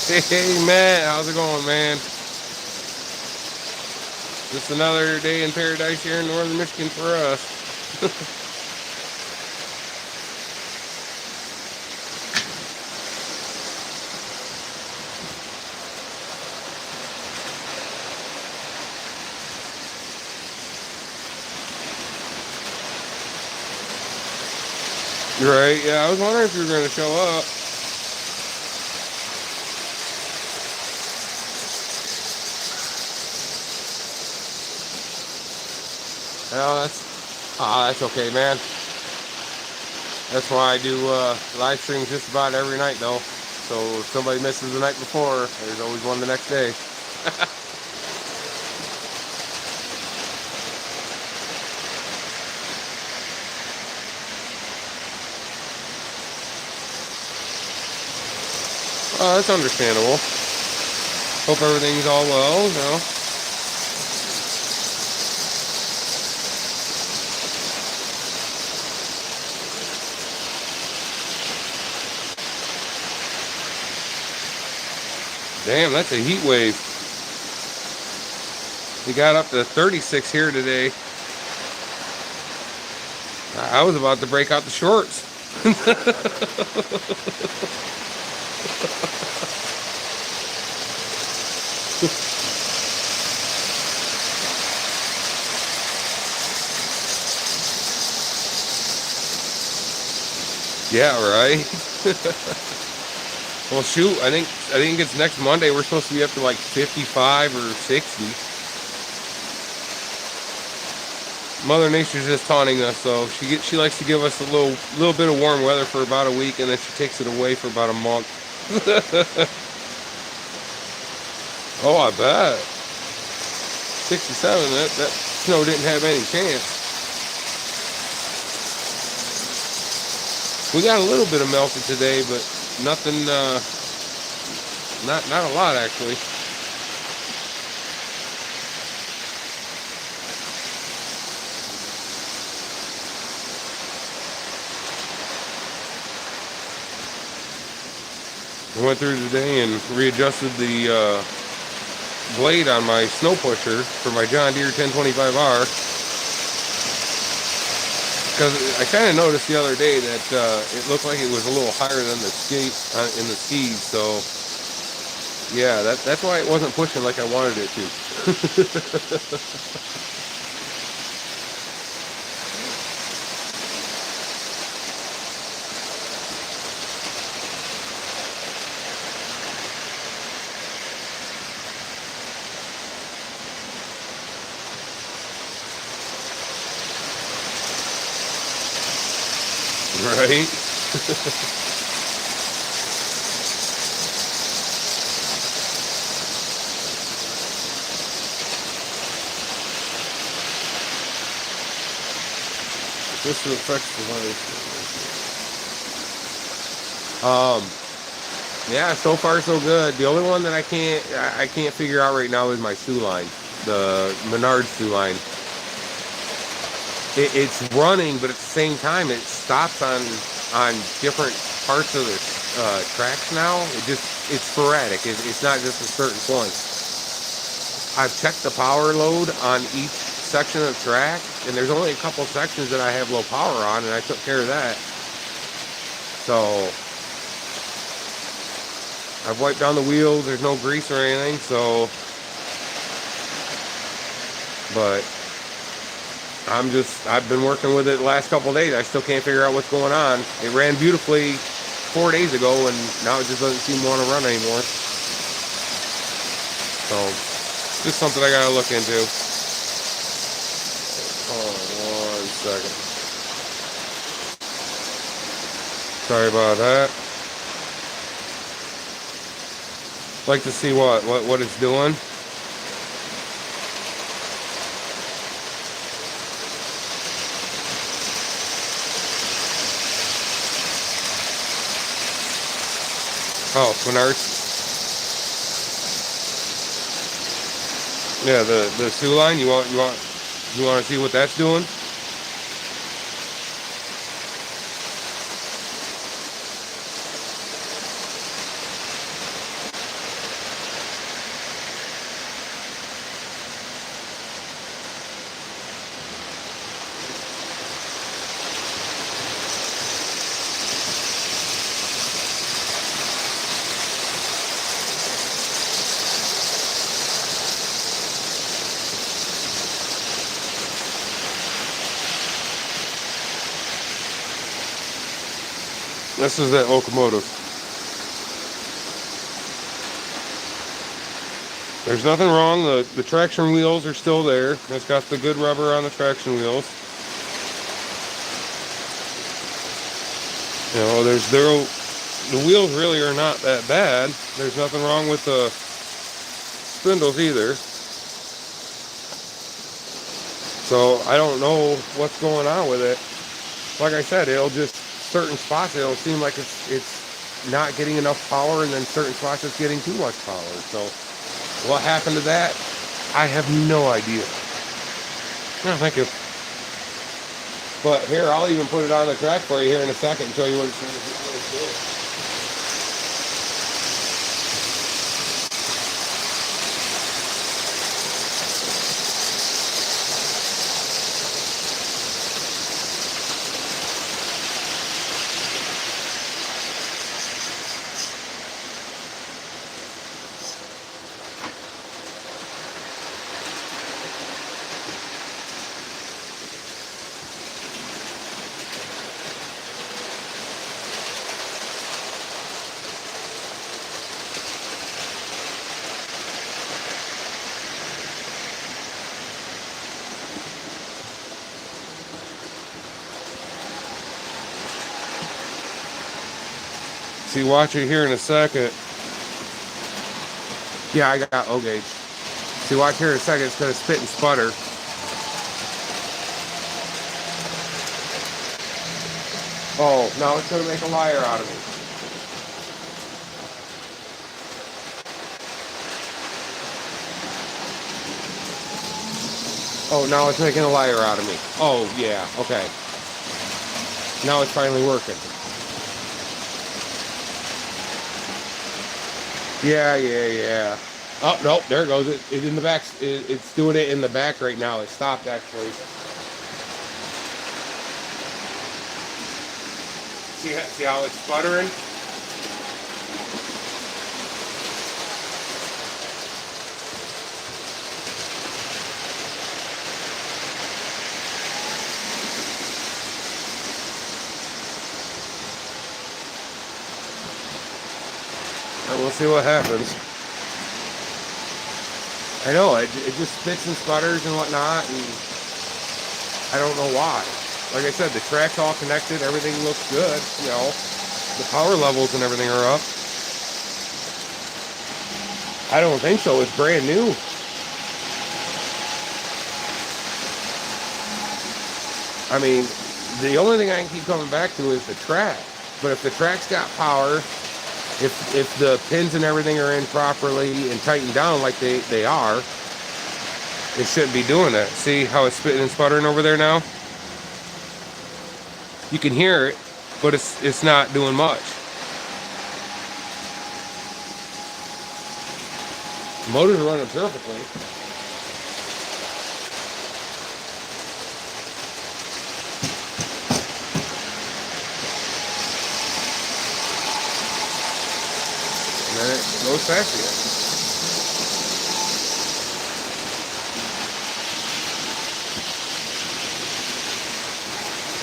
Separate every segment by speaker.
Speaker 1: Hey Matt, how's it going, man? Just another day in paradise here in northern Michigan for us. You're right. Yeah, I was wondering if you were going to show up. Oh, that's okay, man. That's why I do live streams just about every night, though. So if somebody misses the night before, there's always one the next day. Oh, that's understandable. Hope everything's all well. Damn, that's a heat wave. We got up to 36 here today. I was about to break out the shorts. Yeah, right. Well, shoot, I think it's next Monday. We're supposed to be up to like 55 or 60. Mother Nature's just taunting us, so she likes to give us a little bit of warm weather for about a week, and then she takes it away for about a month. Oh, I bet 67. That snow didn't have any chance. We got a little bit of melted today, but nothing. Not a lot actually. I went through today and readjusted the blade on my snow pusher for my John Deere 1025R, because I kind of noticed the other day that it looked like it was a little higher than the ski in the skis. So yeah, that's why it wasn't pushing like I wanted it to. Right. This affects the life. Yeah, so far so good. The only one that I can't figure out right now is my Sioux line, the Menard Sioux line. It's running, but at the same time, it stops on different parts of the tracks now. It's sporadic. It's not just a certain point. I've checked the power load on each section of track, and there's only a couple sections that I have low power on, and I took care of that. So I've wiped down the wheels. There's no grease or anything. So, but I've been working with it the last couple of days. I still can't figure out what's going on. It ran beautifully 4 days ago, and now it just doesn't seem to want to run anymore. So, just something I gotta look into. Hold on 1 second. Sorry about that. Like to see what it's doing. Oh, Menards. Yeah, the Sioux line. You want to see what that's doing? This is that locomotive. There's nothing wrong. The traction wheels are still there. It's got the good rubber on the traction wheels. You know, the wheels really are not that bad. There's nothing wrong with the spindles either. So I don't know what's going on with it. Like I said, it'll just certain spots it'll seem like it's not getting enough power, and then certain spots it's getting too much power. So what happened to that? I have no idea. No, thank you. But here, I'll even put it on the track for you here in a second and show you what it's doing. See, watch it here in a second. Yeah, I got O gauge. See, watch here in a second. It's going to spit and sputter. Oh, now it's going to make a liar out of me. Oh, now it's making a liar out of me. Oh, yeah, okay. Now it's finally working. Yeah. Oh, no, there it goes. It's in the back. It's doing it in the back right now. It stopped, actually. See how it's sputtering? And we'll see what happens. I know, it just spits and sputters and whatnot, and I don't know why. Like I said, the track's all connected, everything looks good, you know. The power levels and everything are up. I don't think so, it's brand new. I mean, the only thing I can keep coming back to is the track. But if the track's got power, if the pins and everything are in properly and tightened down like they are, it shouldn't be doing that. See how it's spitting and sputtering over there now? You can hear it, but it's not doing much. The motor's running perfectly. And then it goes fast again.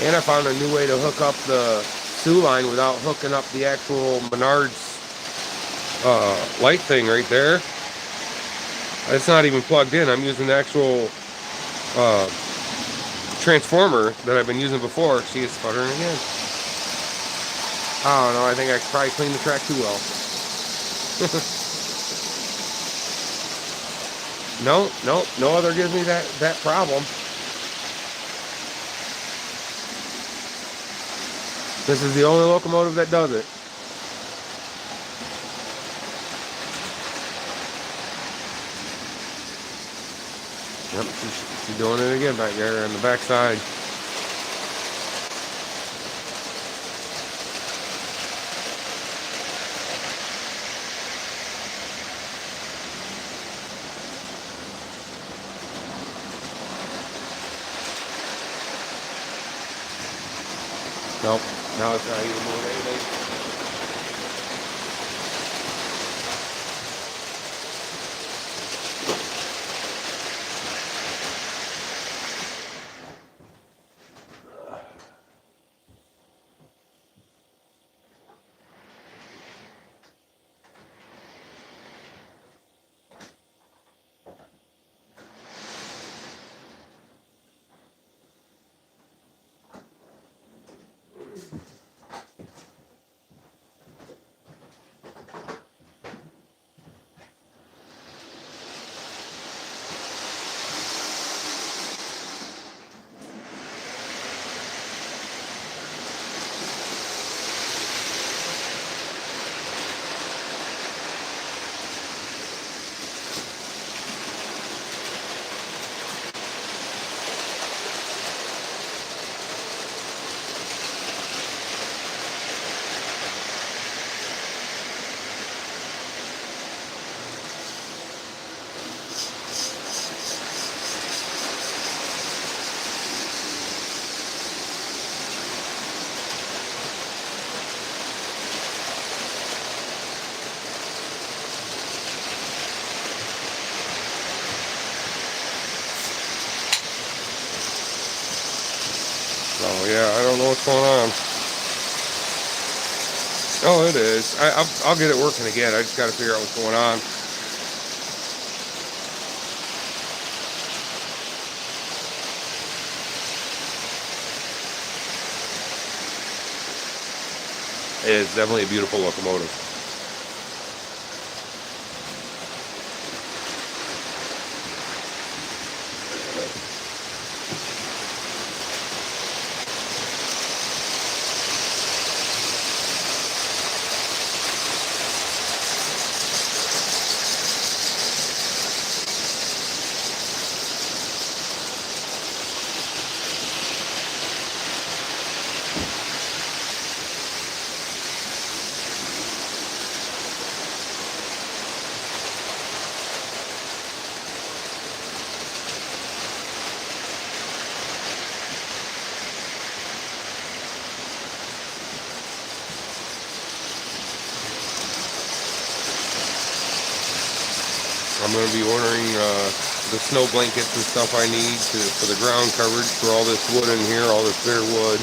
Speaker 1: And I found a new way to hook up the SU line without hooking up the actual Menards light thing right there. It's not even plugged in. I'm using the actual transformer that I've been using before. See, it's sputtering again. I don't know. I think I probably cleaned the track too well. No other gives me that problem. This is the only locomotive that does it. Yep, she's doing it again back there on the back side. Nope, now it's not even moving anything. Oh yeah, I don't know what's going on. Oh, it is. I'll get it working again. I just got to figure out what's going on. It's definitely a beautiful locomotive. I'm going to be ordering the snow blankets and stuff I need for the ground coverage for all this wood in here, all this bare wood.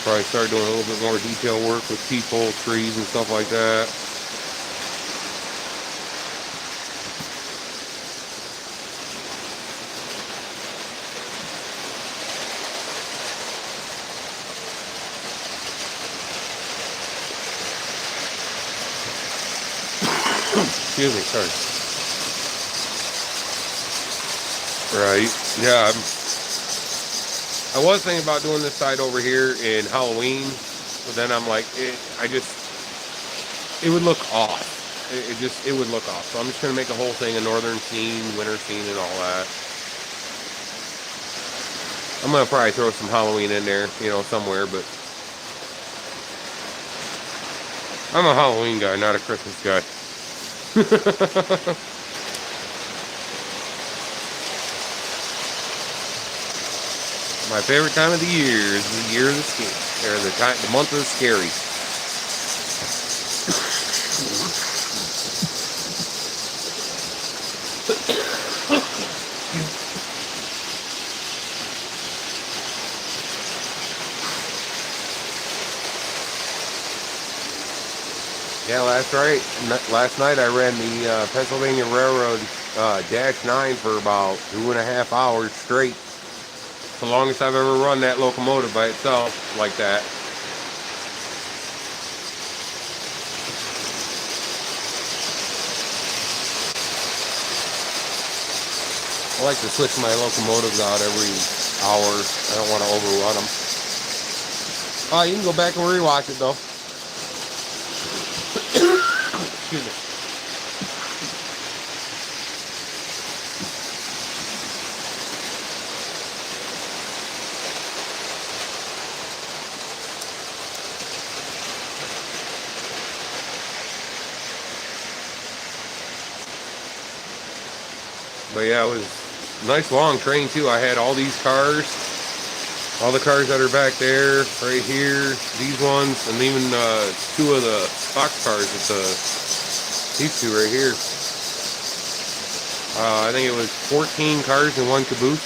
Speaker 1: Probably start doing a little bit more detail work with people, trees, and stuff like that. Excuse me, sorry. Right, yeah. I was thinking about doing this side over here in Halloween, but then I'm like, it would look off. It would look off. So I'm just gonna make a whole thing a northern scene, winter scene, and all that. I'm gonna probably throw some Halloween in there, somewhere, but I'm a Halloween guy, not a Christmas guy. My favorite time of the year is the year of the scary, or the month of the scary. Yeah, that's right. Last night I ran the Pennsylvania Railroad Dash 9 for about 2.5 hours straight. It's the longest I've ever run that locomotive by itself like that. I like to switch my locomotives out every hour. I don't want to overrun them. Oh, you can go back and rewatch it though. Excuse me. But yeah, it was a nice long train too. I had all these cars, all the cars that are back there, right here, these ones, and even two of the box cars. These two right here. I think it was 14 cars in one caboose.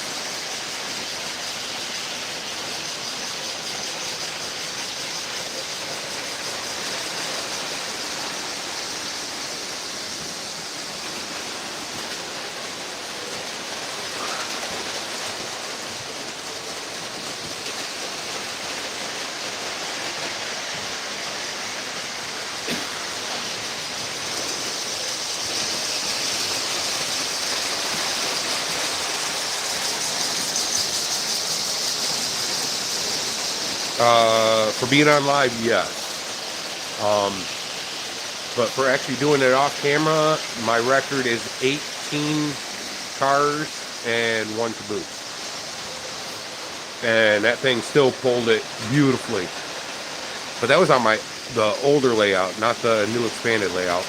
Speaker 1: For being on live, yes. But for actually doing it off camera, my record is 18 cars and one caboose. And that thing still pulled it beautifully. But that was on the older layout, not the new expanded layout.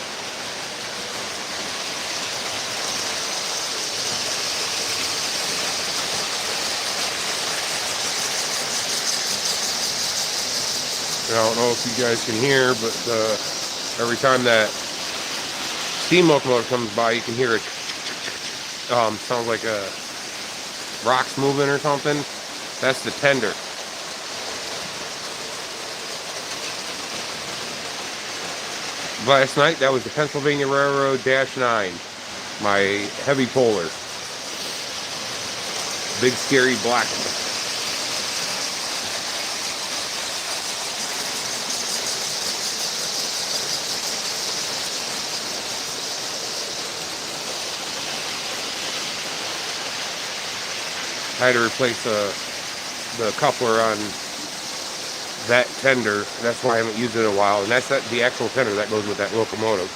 Speaker 1: I don't know if you guys can hear, but every time that steam locomotive comes by, you can hear it. Sounds like a rocks moving or something. That's the tender. Last night, that was the Pennsylvania Railroad -9, my heavy polar. Big scary black one. I had to replace the coupler on that tender. That's why I haven't used it in a while. And that's the actual tender that goes with that locomotive.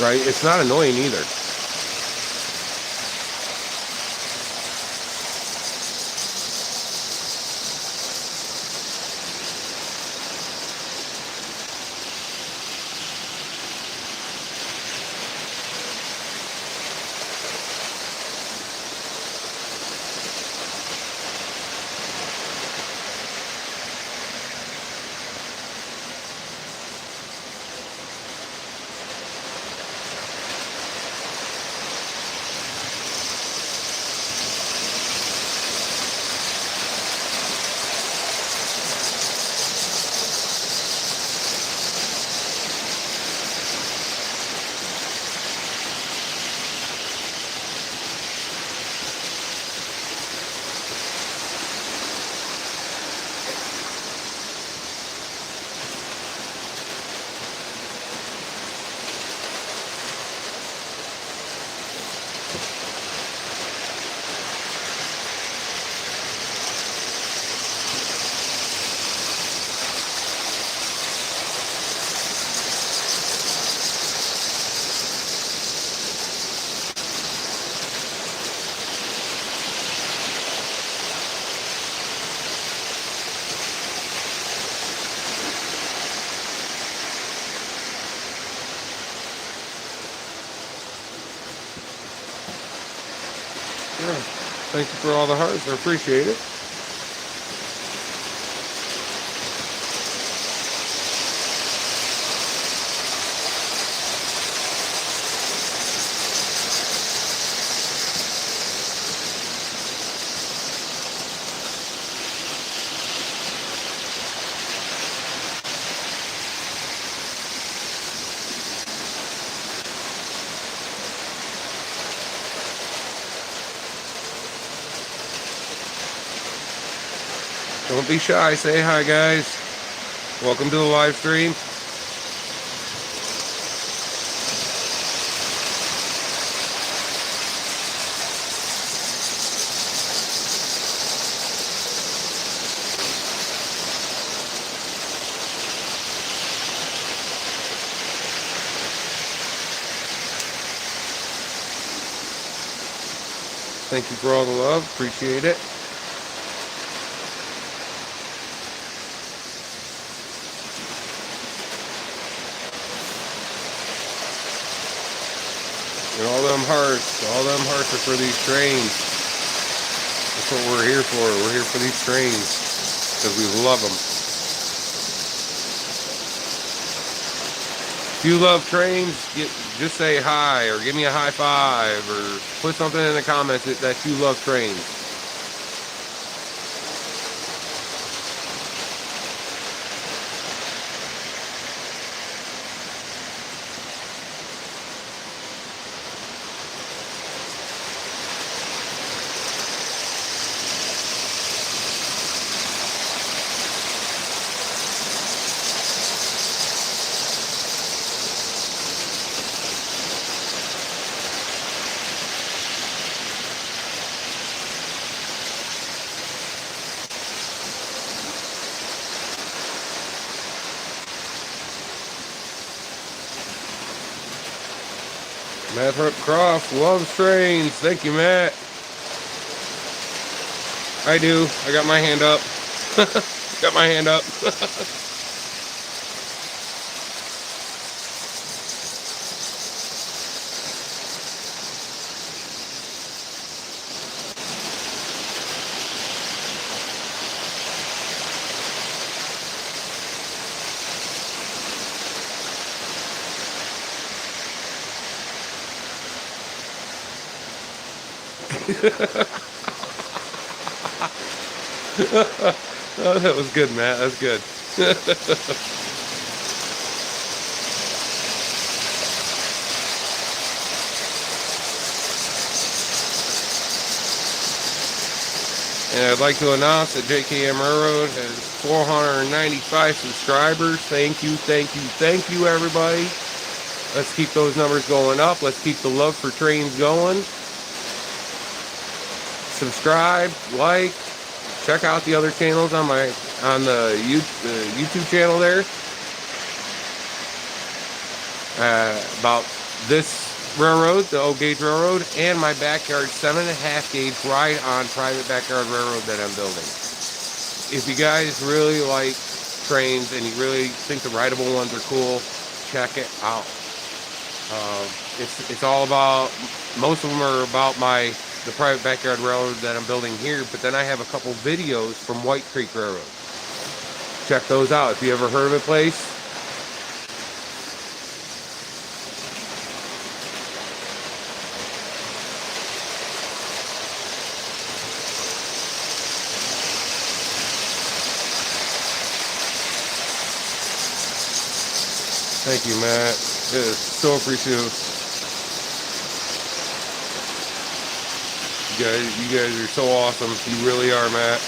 Speaker 1: Right? It's not annoying either. Yeah. Thank you for all the hearts. I appreciate it. Don't be shy. Say hi, guys. Welcome to the live stream. Thank you for all the love. Appreciate it. And all them hearts are for these trains. That's what we're here for. We're here for these trains because we love them. If you love trains, just say hi or give me a high five or put something in the comments that you love trains. Matt Croft loves trains. Thank you, Matt. I do. I got my hand up. Got my hand up. Oh, that was good, Matt. That's good. And I'd like to announce that JK&M Railroad has 495 subscribers. Thank you, thank you, thank you, everybody. Let's keep those numbers going up. Let's keep the love for trains going. Subscribe, like, check out the other channels on the YouTube channel there. About this railroad, the O gauge railroad, and my backyard 7.5 gauge ride on private backyard railroad that I'm building. If you guys really like trains and you really think the rideable ones are cool, check it out. It's all about, most of them are about the private backyard railroad that I'm building here, but then I have a couple videos from White Creek Railroad. Check those out if you ever heard of a place. Thank you, Matt. It is so appreciative. You guys are so awesome. You really are, Matt.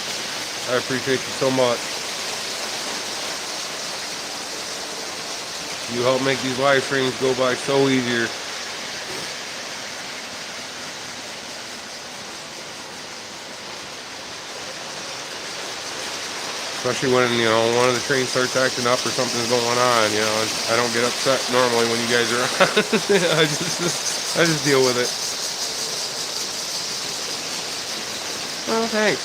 Speaker 1: I appreciate you so much. You help make these live streams go by so easier. Especially when, one of the trains starts acting up or something's going on, and I don't get upset normally when you guys are on. I just deal with it. Oh, thanks.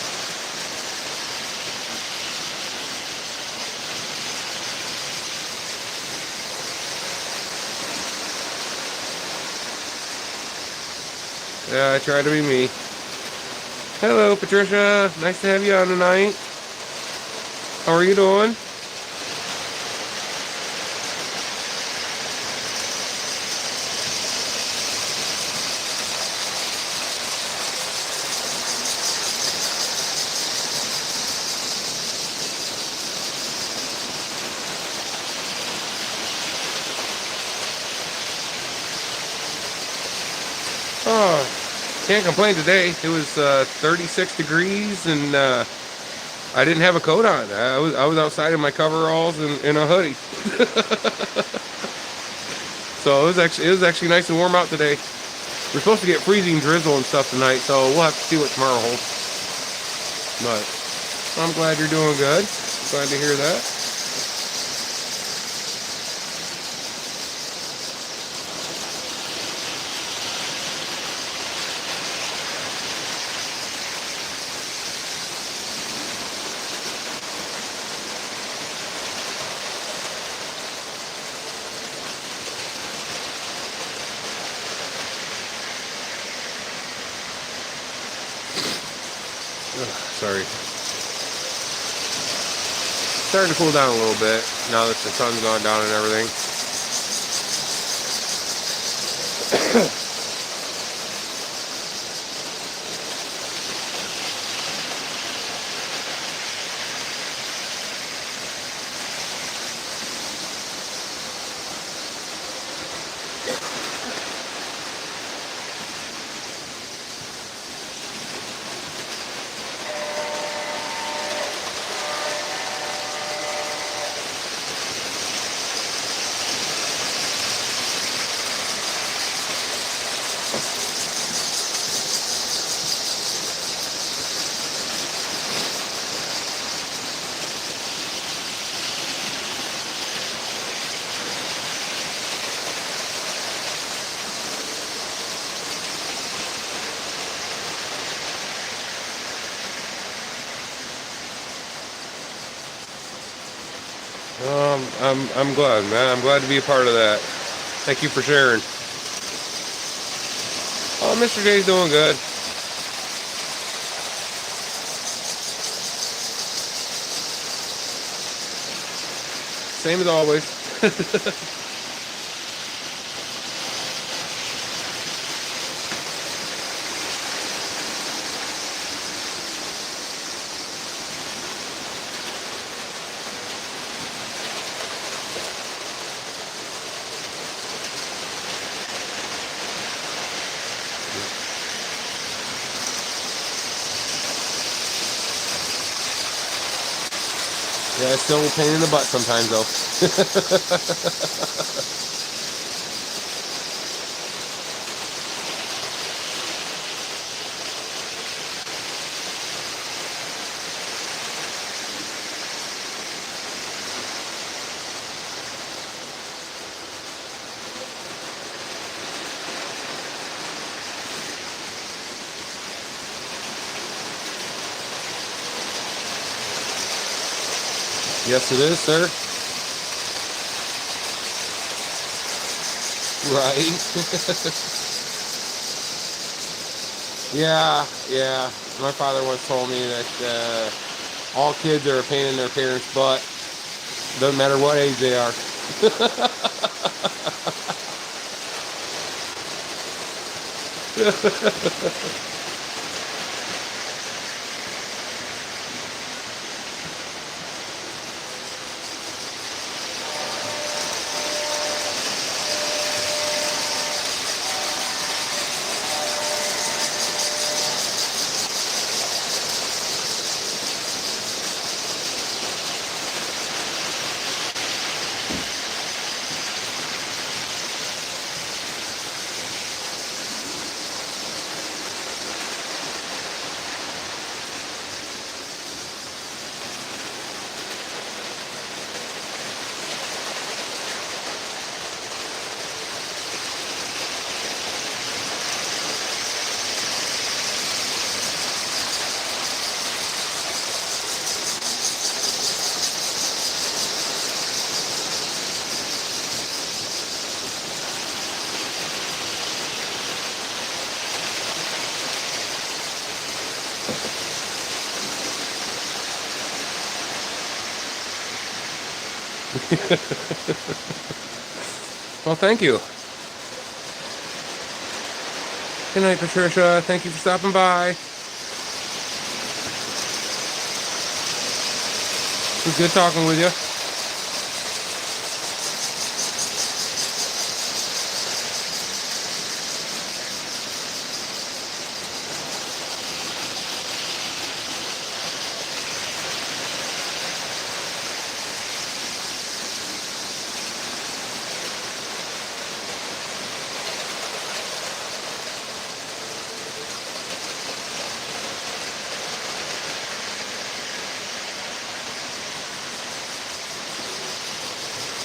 Speaker 1: Yeah, I try to be me. Hello, Patricia. Nice to have you on tonight. How are you doing? Oh, can't complain today. It was 36 degrees and I didn't have a coat on. I was outside in my coveralls and in a hoodie. So it was actually nice and warm out today. We're supposed to get freezing drizzle and stuff tonight, so we'll have to see what tomorrow holds. But I'm glad you're doing good. Glad to hear that. Sorry. Starting to cool down a little bit now that the sun's gone down and everything. I'm glad, man. I'm glad to be a part of that. Thank you for sharing. Oh, Mr. J's doing good. Same as always. Yeah, it's still a pain in the butt sometimes, though. Yes, it is, sir. Right. Yeah, yeah. My father once told me that all kids are a pain in their parents' butt. Doesn't matter what age they are. Well, thank you. Good night, Patricia. Thank you for stopping by. It was good talking with you.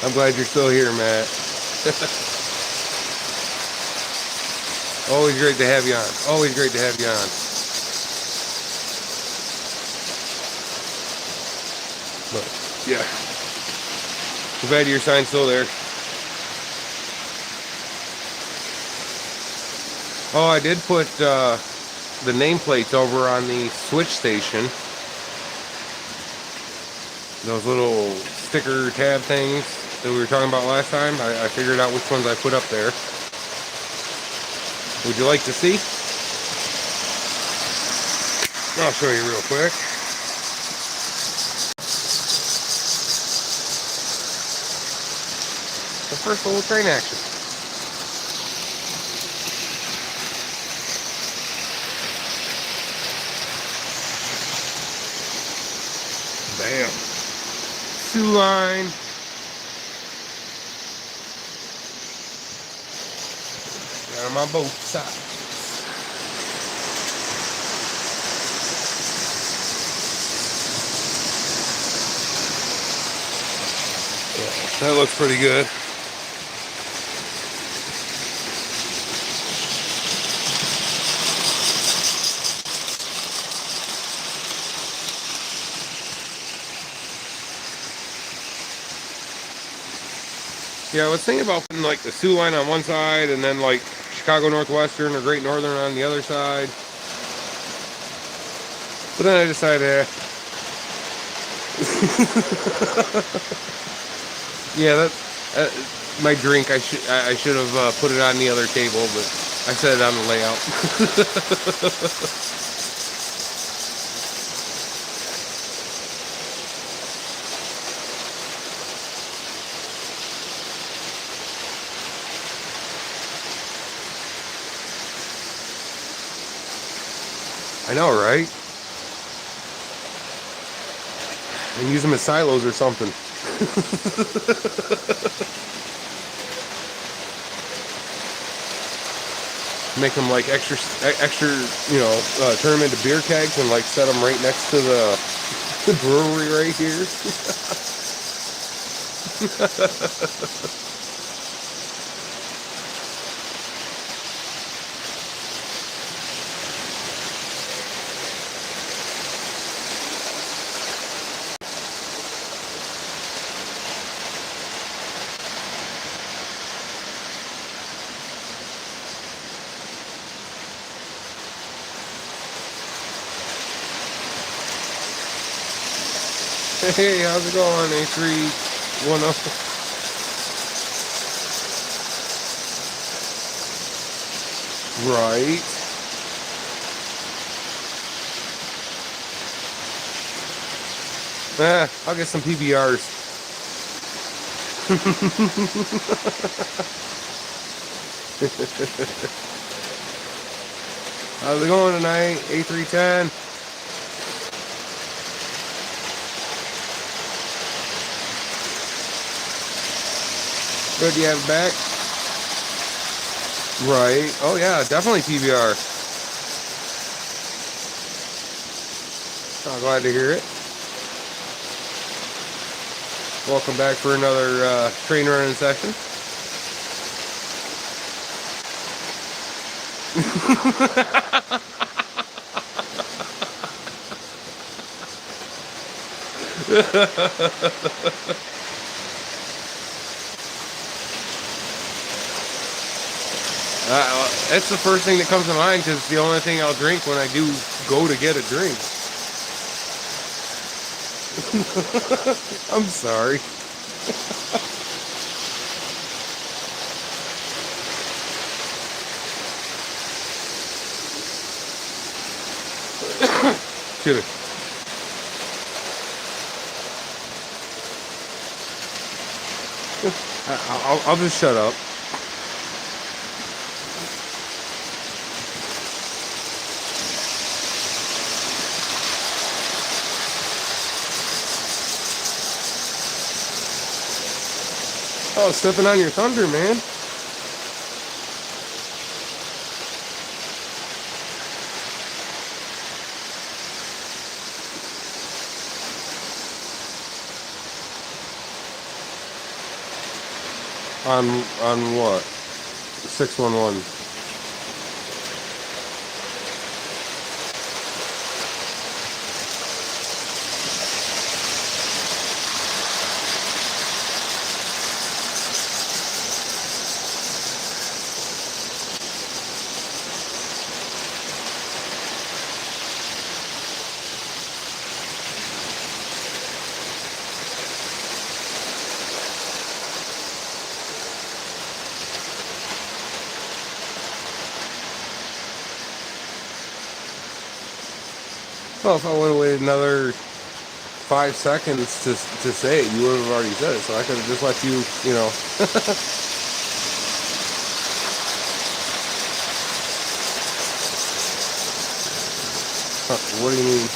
Speaker 1: I'm glad you're still here, Matt. Always great to have you on. Always great to have you on. But, yeah. I'm glad your sign's still there. Oh, I did put the nameplates over on the switch station. Those little sticker tab things that we were talking about last time. I figured out which ones I put up there. Would you like to see? I'll show you real quick. The first little train action. Bam. Sioux line. Got them on both sides. Yeah, that looks pretty good. Yeah, I was thinking about putting like the Sioux line on one side and then like Chicago Northwestern or Great Northern on the other side. But then I decided, yeah, that's my drink. I should have put it on the other table, but I set it on the layout. I know, right? And use them as silos or something. Make them like extra, turn them into beer kegs and like set them right next to the brewery right here. Hey, how's it going, A310? Right. I'll get some PBRs. How's it going tonight, A310? Good, you have it back? Right. Oh yeah, definitely PBR. I'm glad to hear it. Welcome back for another train running session. That's the first thing that comes to mind because it's the only thing I'll drink when I do go to get a drink. I'm sorry. Excuse me. I'll just shut up. Oh, stepping on your thunder, man. On what? 611. Well, if I would have waited another 5 seconds to say it, you would have already said it. So I could have just let you, What do you mean?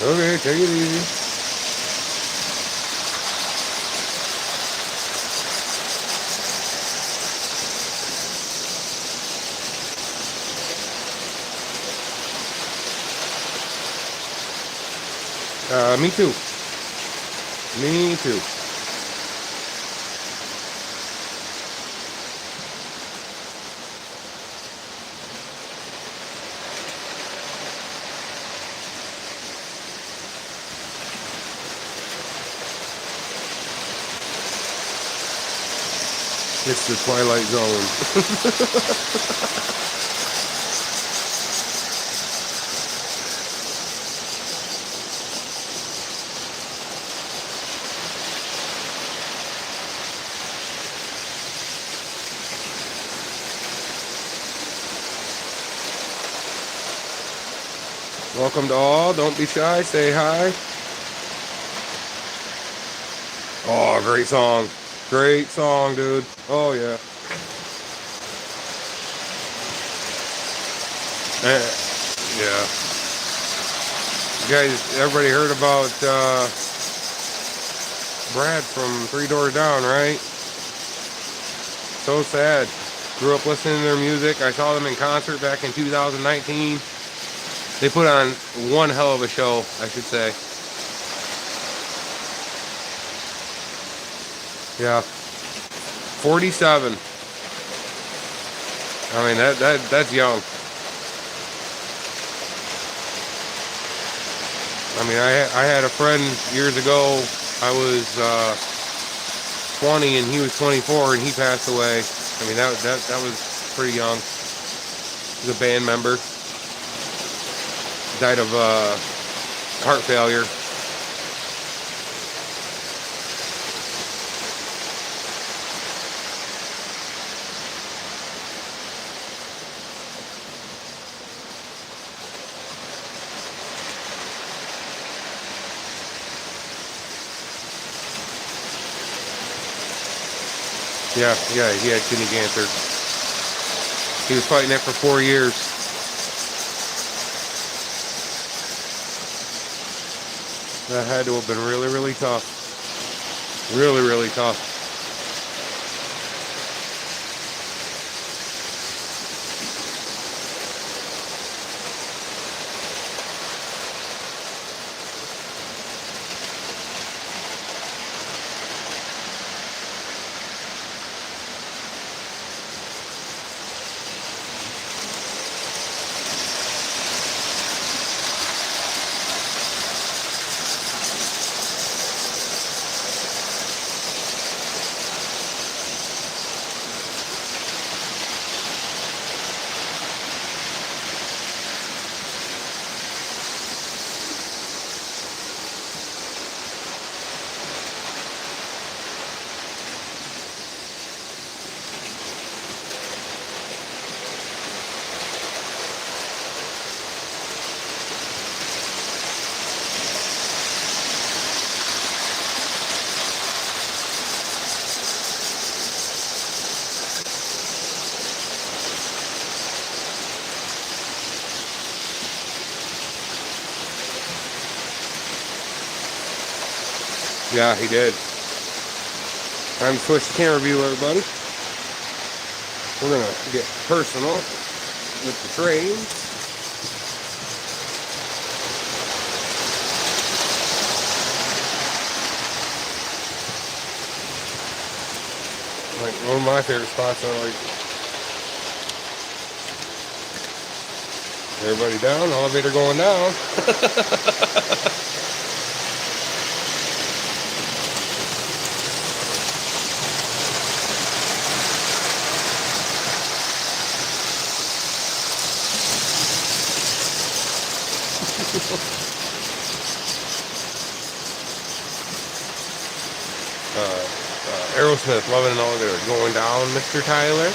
Speaker 1: Okay, take it easy. Me too. Me too. It's the Twilight Zone. Welcome to all. Don't be shy. Say hi. Oh, great song. Great song, dude. Oh, yeah. Yeah. You guys, everybody heard about Brad from Three Doors Down, right? So sad. Grew up listening to their music. I saw them in concert back in 2019. They put on one hell of a show, I should say. Yeah. 47. I mean, that's young. I mean, I had a friend years ago. I was 20 and he was 24 and he passed away. I mean, that was pretty young. He was a band member. Died of heart failure. Yeah, he had kidney cancer. He was fighting it for 4 years. That had to have been really, really tough. Really, really tough. Yeah, he did. Time to switch the camera view, everybody. We're gonna get personal with the train. Like one of my favorite spots are like everybody down, elevator going down. Aerosmith, Loving an Elevator, going down, Mr. Tyler.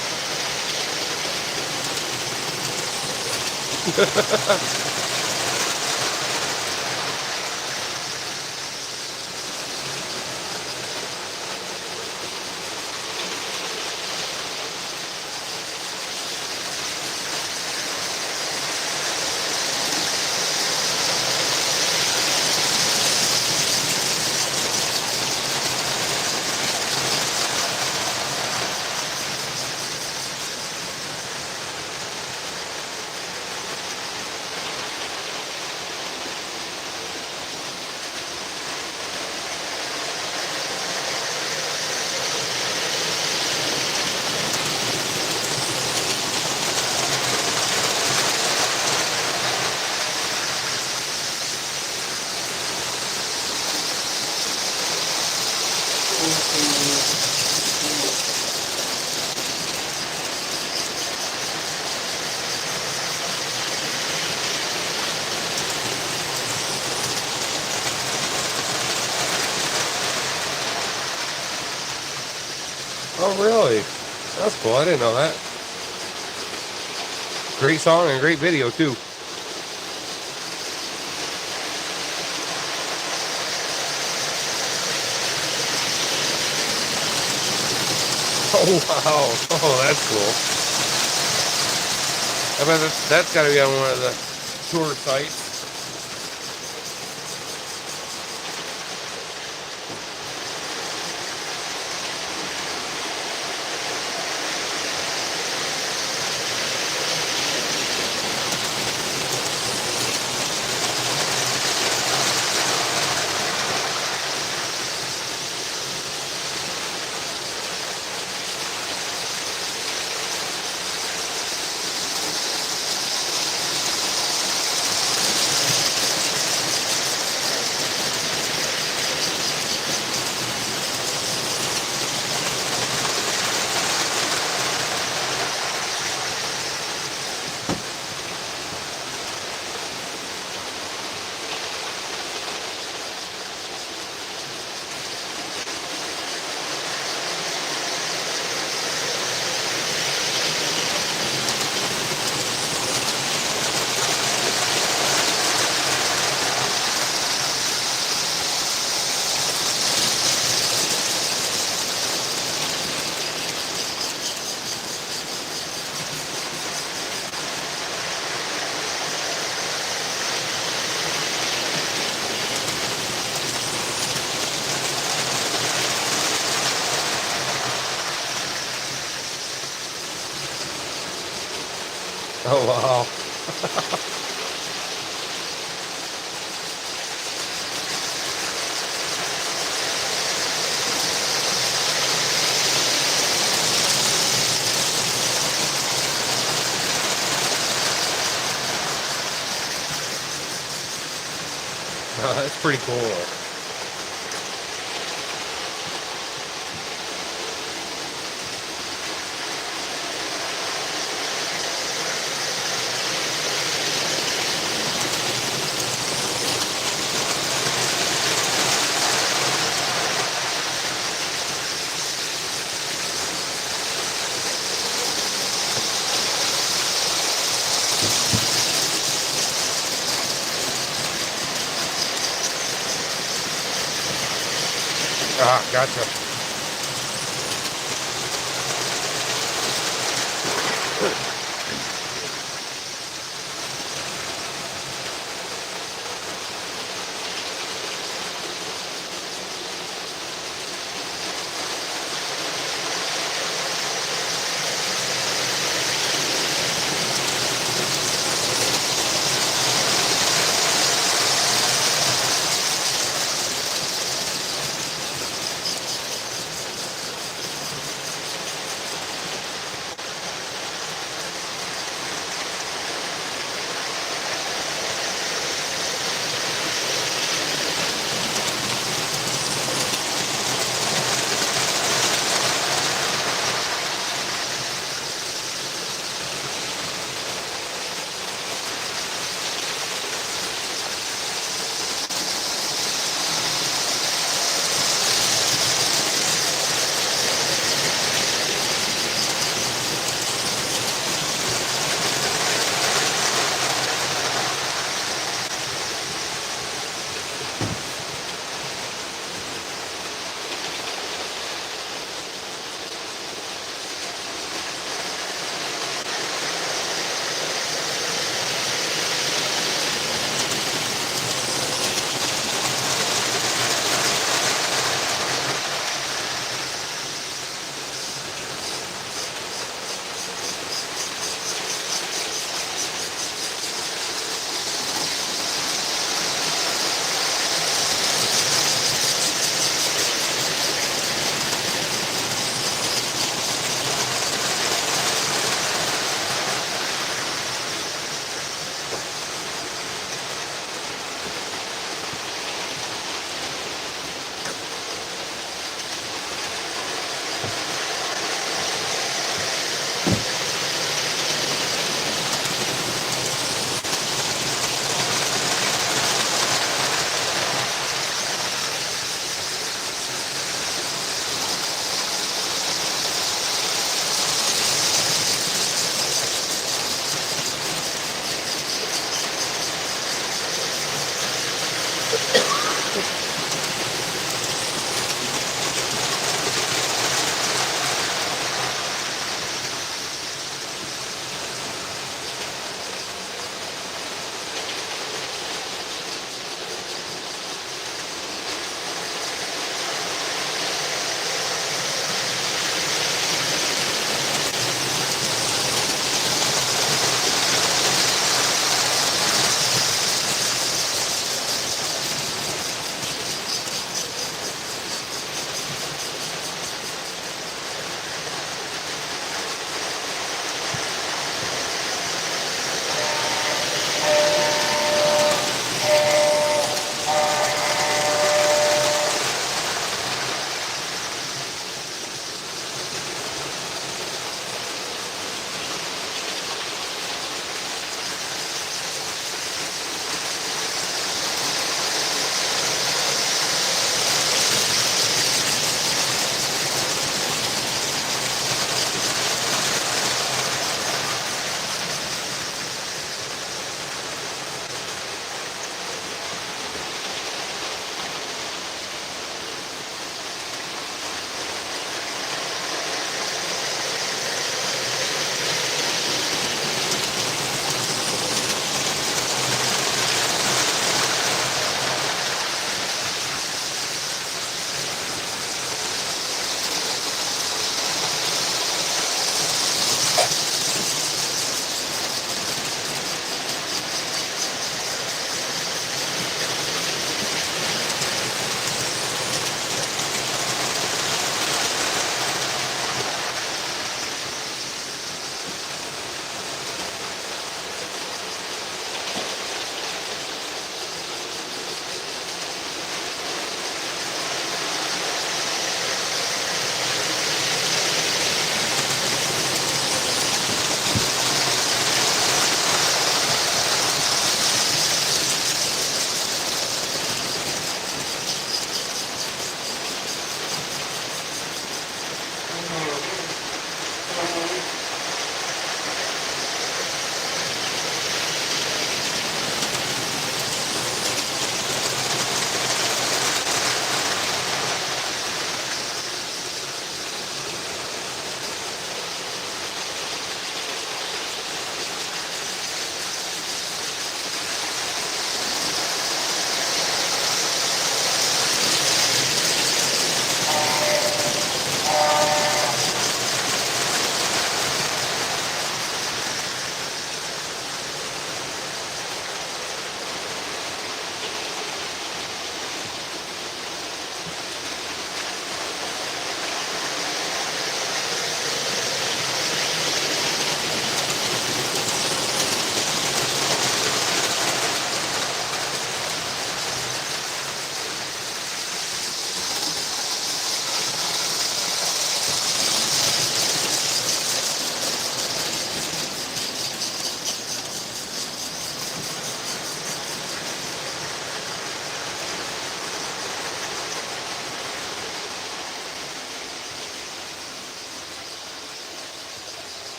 Speaker 1: Oh, really? That's cool. I didn't know that. Great song and great video, too. Oh wow! Oh, that's cool. I bet that's got to be on one of the tour sites. Oh wow! Oh, that's pretty cool. Ah, gotcha.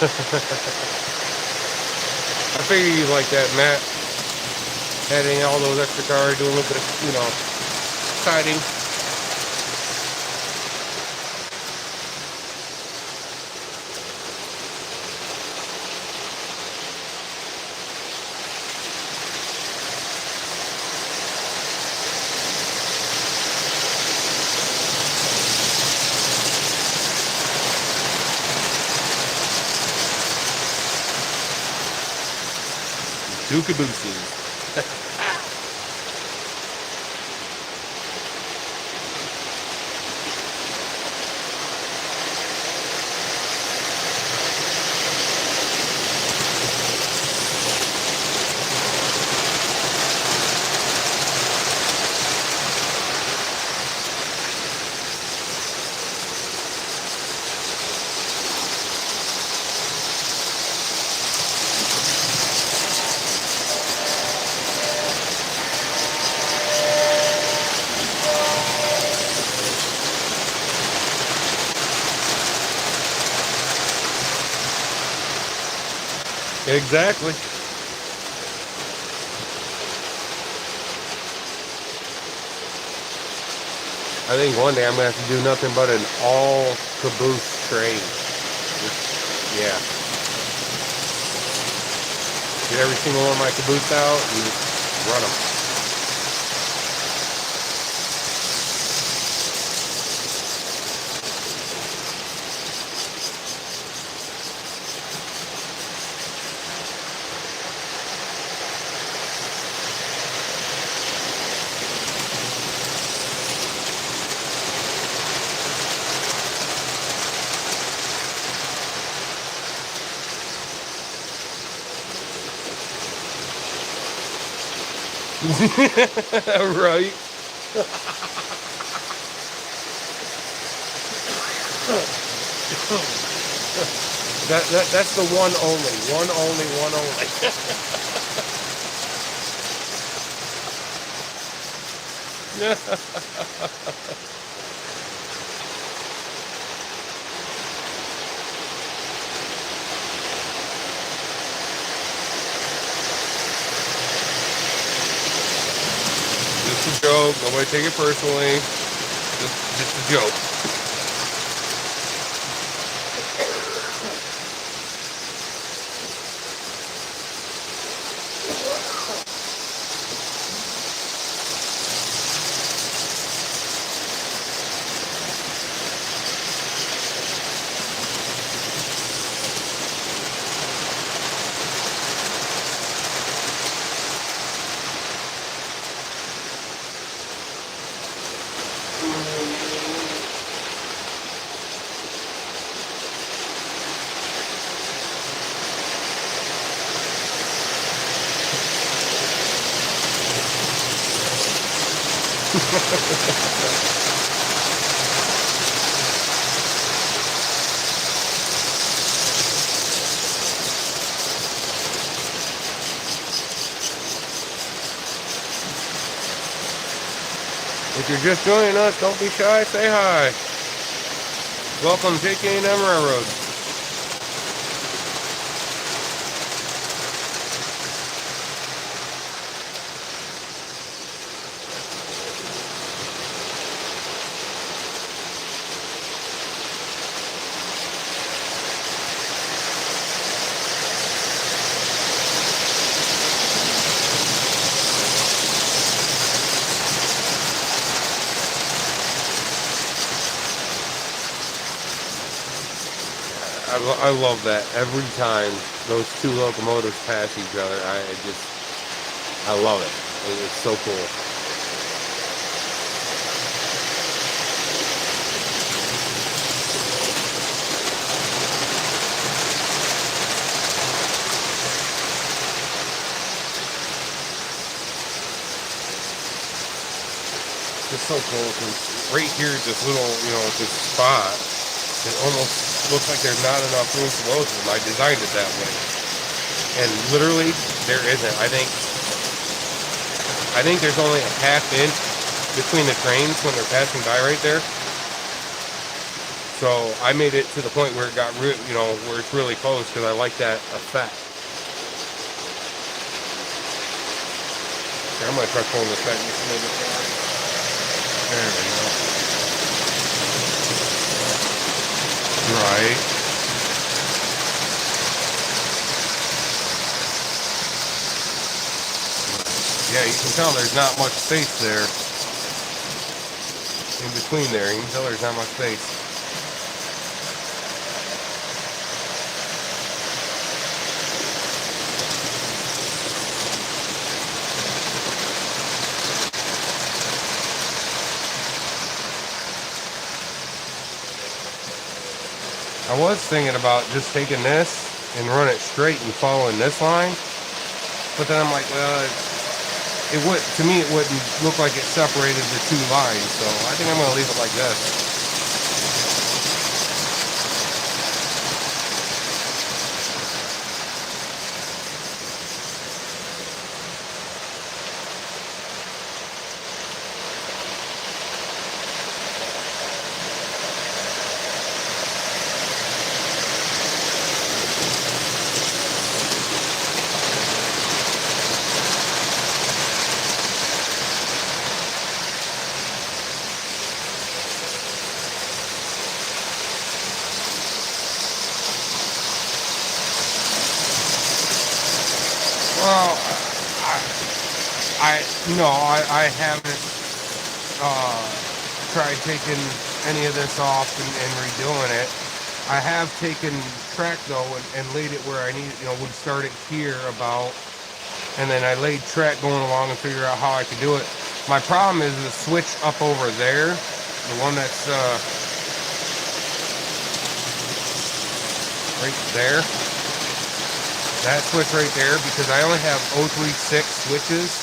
Speaker 1: I figure you like that, Matt. Adding all those extra cars, doing a little bit of, siding. Two cabooses. Exactly. I think one day I'm gonna have to do nothing but an all caboose trade. Yeah. Get every single one of my caboose out and run them. Right. That's the one only. One only, one only. Just a joke. Nobody take it personally. Just a joke. If you're just joining us, don't be shy, say hi. Welcome, JK&M Railroad. I love that every time those two locomotives pass each other. I love it. It's so cool. It's so cool because right here, this little, this spot, it almost looks like there's not enough room for both of them. I designed it that way, and literally there isn't. I think there's only a half inch between the trains when they're passing by right there. So I made it to the point where it got where it's really close because I like that effect. Okay, I'm gonna try pulling this back just a little bit more. There we go. Right. Yeah, you can tell there's not much space there. In between there, you can tell there's not much space. I was thinking about just taking this and run it straight and following this line, but then I'm like, well, it would, to me, it wouldn't look like it separated the two lines, so I think I'm gonna leave it like this. Well, I haven't tried taking any of this off and redoing it. I have taken track though and laid it where I need, would start it here about, and then I laid track going along and figure out how I could do it. My problem is the switch up over there, the one that's right there. That switch right there, because I only have 036 switches,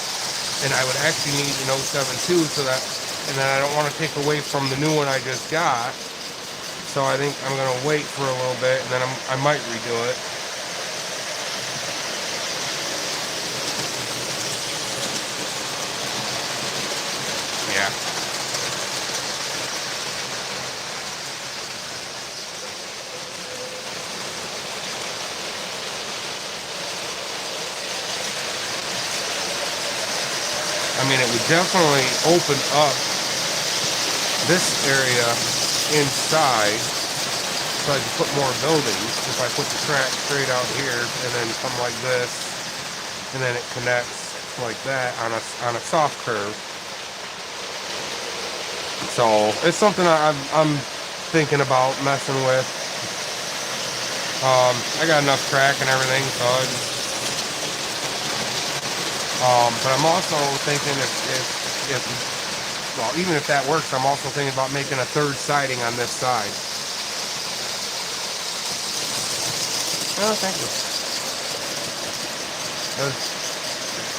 Speaker 1: and I would actually need an 072, so that, and then I don't want to take away from the new one I just got. So I think I'm gonna wait for a little bit, and then I might redo it. Yeah. I mean, it would definitely open up this area inside, so I could put more buildings if I put the track straight out here and then come like this, and then it connects like that on a soft curve. So it's something I'm thinking about messing with. I got enough track and everything, so but I'm also thinking if well, even if that works, I'm also thinking about making a third siding on this side. Oh, thank you. That's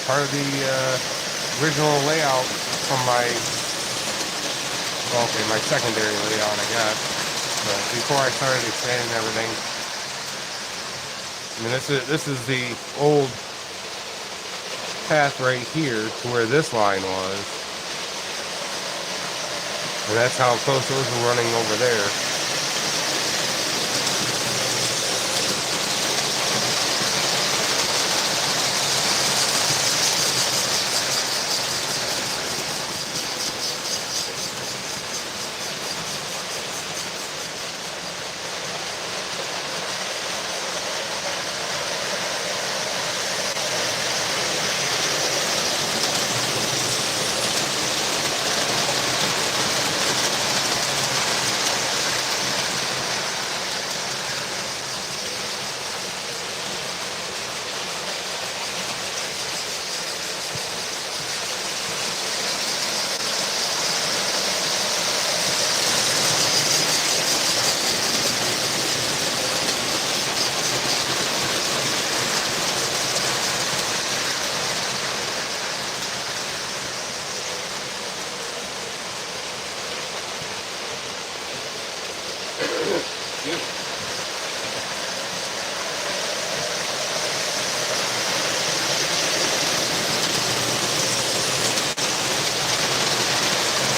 Speaker 1: part of the original layout from my secondary layout, I guess. But before I started expanding everything, I mean, this is the old path right here to where this line was, and that's how close those were running over there.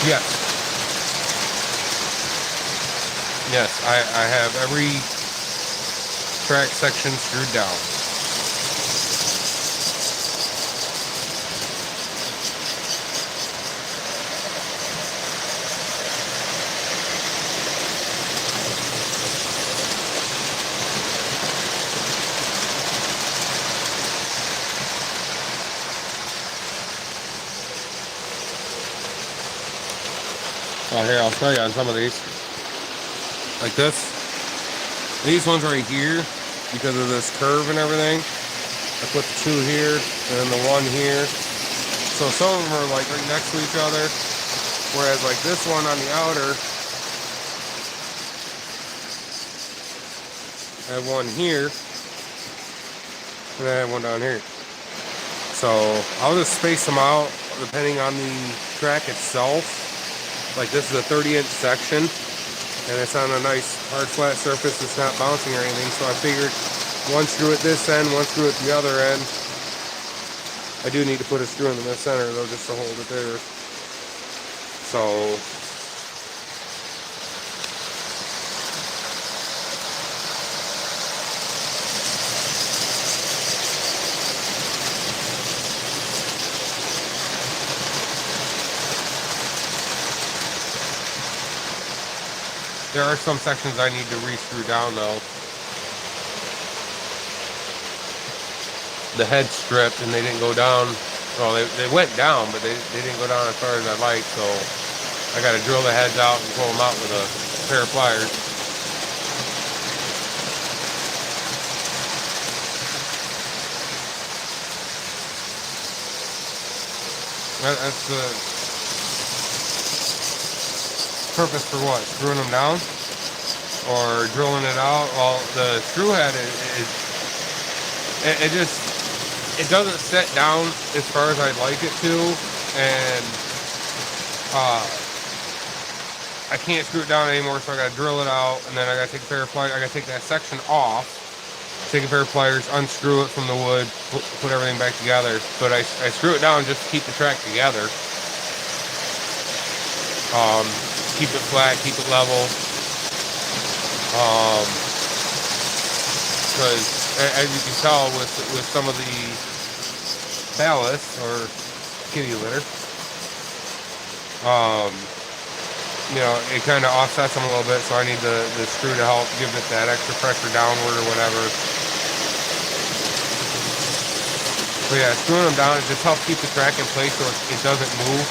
Speaker 1: Yes. Yes, I have every track section screwed down. Oh, here, I'll show you on some of these. Like this. These ones right here, because of this curve and everything, I put the 2 here and then the 1 here. So some of them are like right next to each other. Whereas like this one on the outer, I have one here, and I have one down here. So I'll just space them out depending on the track itself. Like this is a 30-inch section, and it's on a nice hard flat surface. It's not bouncing or anything. So I figured one screw at this end, one screw at the other end. I do need to put a screw in the center though, just to hold it there. So there are some sections I need to re-screw down though. The head stripped and they didn't go down. Well, they went down, but they didn't go down as far as I'd like. So I got to drill the heads out and pull them out with a pair of pliers. That's the purpose for what? Screwing them down or drilling it out? Well, the screw head it doesn't set down as far as I'd like it to, and I can't screw it down anymore, so I gotta drill it out, and then I gotta take a pair of pliers. I gotta take that section off, take a pair of pliers, unscrew it from the wood, put everything back together. But I screw it down just to keep the track together. Keep it flat, keep it level. Because as you can tell with some of the ballast or kitty litter, you know, it kind of offsets them a little bit, so I need the screw to help give it that extra pressure downward or whatever. So yeah, screwing them down, it just helps keep the track in place so it doesn't move.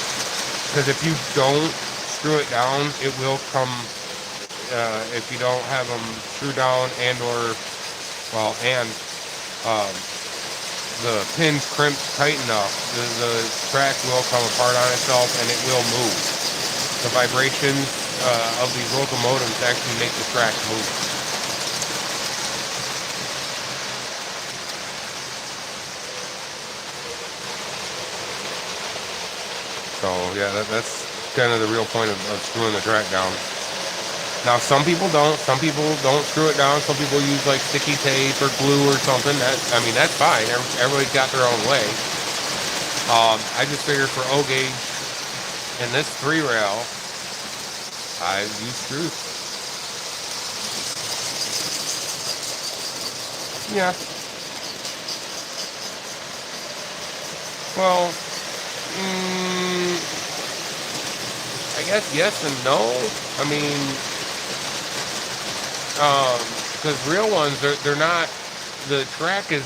Speaker 1: Because if you don't screw it down, it will come, if you don't have them screwed down the pins crimped tight enough, the track will come apart on itself and it will move. The vibrations of these locomotives actually make the track move. So yeah, that's kind of the real point of screwing the track down. Now some people don't screw it down. Some people use like sticky tape or glue or something. That's fine. Everybody's got their own way. I just figured for O gauge and this 3-rail, I use screws. Yeah. Well, I guess yes and no. I mean, because real ones, they're not. The track is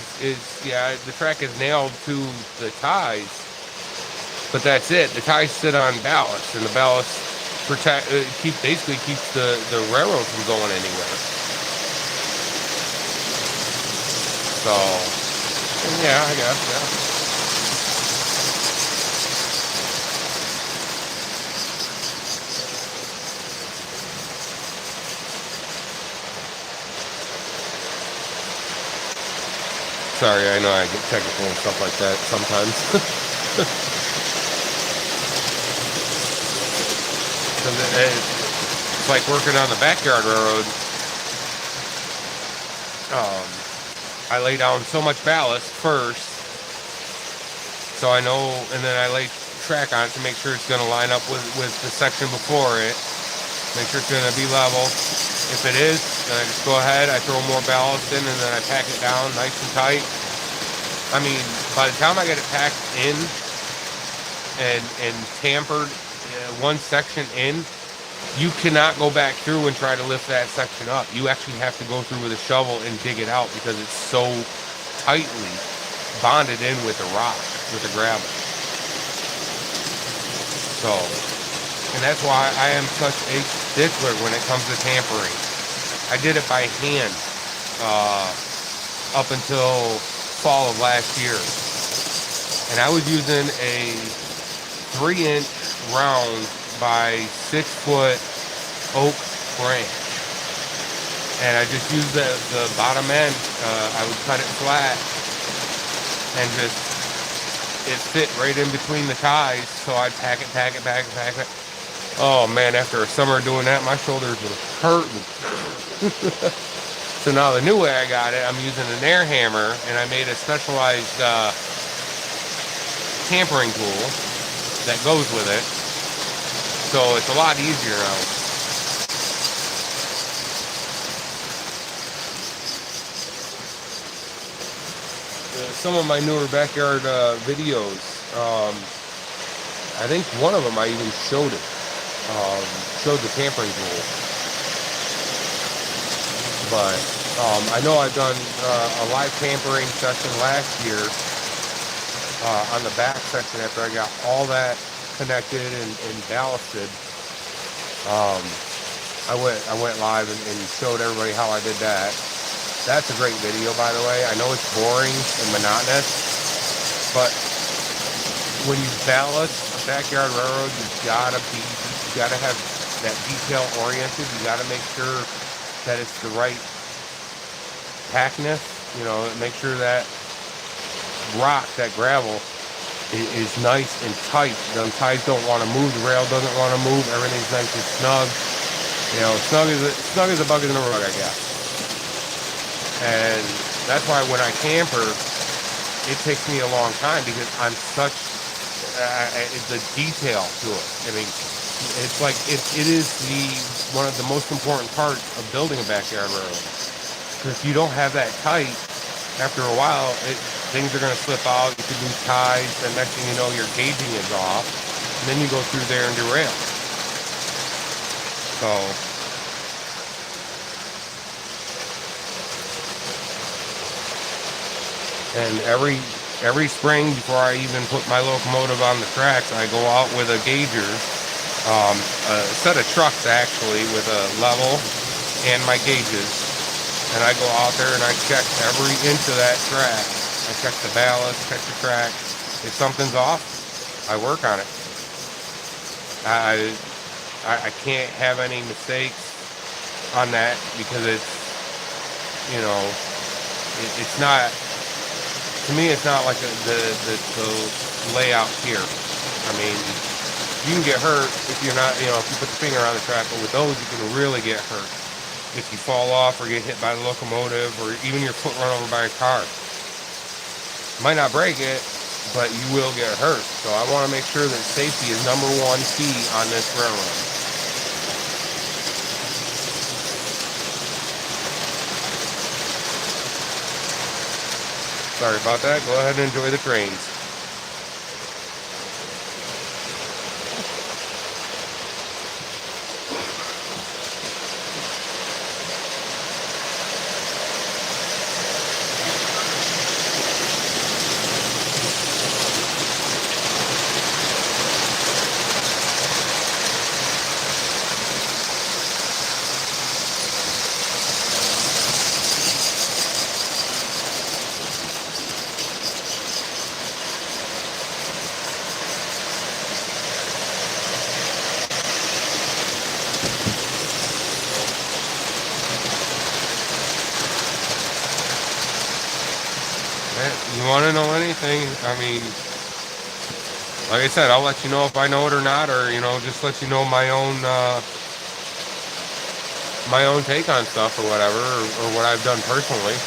Speaker 1: the track is nailed to the ties, but that's it. The ties sit on ballast, and the ballast basically keeps the railroad from going anywhere. So, yeah, I guess, yeah. Sorry, I know I get technical and stuff like that sometimes. It's like working on the backyard railroad. I lay down so much ballast first, so I know, and then I lay track on it to make sure it's going to line up with the section before it. Make sure it's going to be level. If it is, then I just go ahead, I throw more ballast in, and then I pack it down nice and tight. I mean, by the time I get it packed in and tampered one section in, you cannot go back through and try to lift that section up. You actually have to go through with a shovel and dig it out because it's so tightly bonded in with the rock, with the gravel. So, and that's why I am such a stickler when it comes to tampering. I did it by hand up until fall of last year. And I was using a 3-inch round by 6-foot oak branch. And I just used the bottom end. I would cut it flat and just, it fit right in between the ties. So I'd pack it. Oh man, after a summer doing that, my shoulders were hurting. So now the new way I got it, I'm using an air hammer, and I made a specialized tampering tool that goes with it. So it's a lot easier now. Some of my newer backyard videos, I think one of them I even showed it. Showed the tampering tool. But I know I've done a live tampering session last year on the back section after I got all that connected and ballasted. I went live and showed everybody how I did that. That's a great video, by the way. I know it's boring and monotonous, but when you ballast a backyard railroad, you gotta have that detail oriented. You gotta make sure that it's the right packness. You know, make sure that rock, that gravel, is nice and tight. The ties don't want to move. The rail doesn't want to move. Everything's nice and snug. You know, snug as a bug in the rug, I guess. And that's why when I camper, it takes me a long time because I'm such the detail to it. I mean, it's like it is one of the most important parts of building a backyard railroad. Because if you don't have that tight, after a while, things are going to slip out. You could lose ties. The next thing you know, your gauging is off, and then you go through there and derail. So. And every spring, before I even put my locomotive on the tracks, I go out with a gauger, a set of trucks actually, with a level and my gauges. And I go out there and I check every inch of that track. I check the ballast, check the track. If something's off, I work on it. I can't have any mistakes on that because it's, you know, it's not. To me, it's not like the layout here. I mean, you can get hurt if you're not, you know, if you put the finger on the track, but with those, you can really get hurt. If you fall off or get hit by the locomotive or even your foot run over by a car. You might not break it, but you will get hurt. So I want to make sure that safety is number one key on this railroad. Sorry about that. Go ahead and enjoy the trains. You want to know anything? I mean, like I said, I'll let you know if I know it or not, or, you know, just let you know my own take on stuff or whatever, or what I've done personally.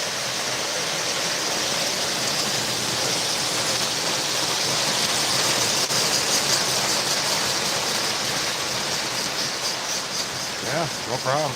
Speaker 1: Yeah, no problem.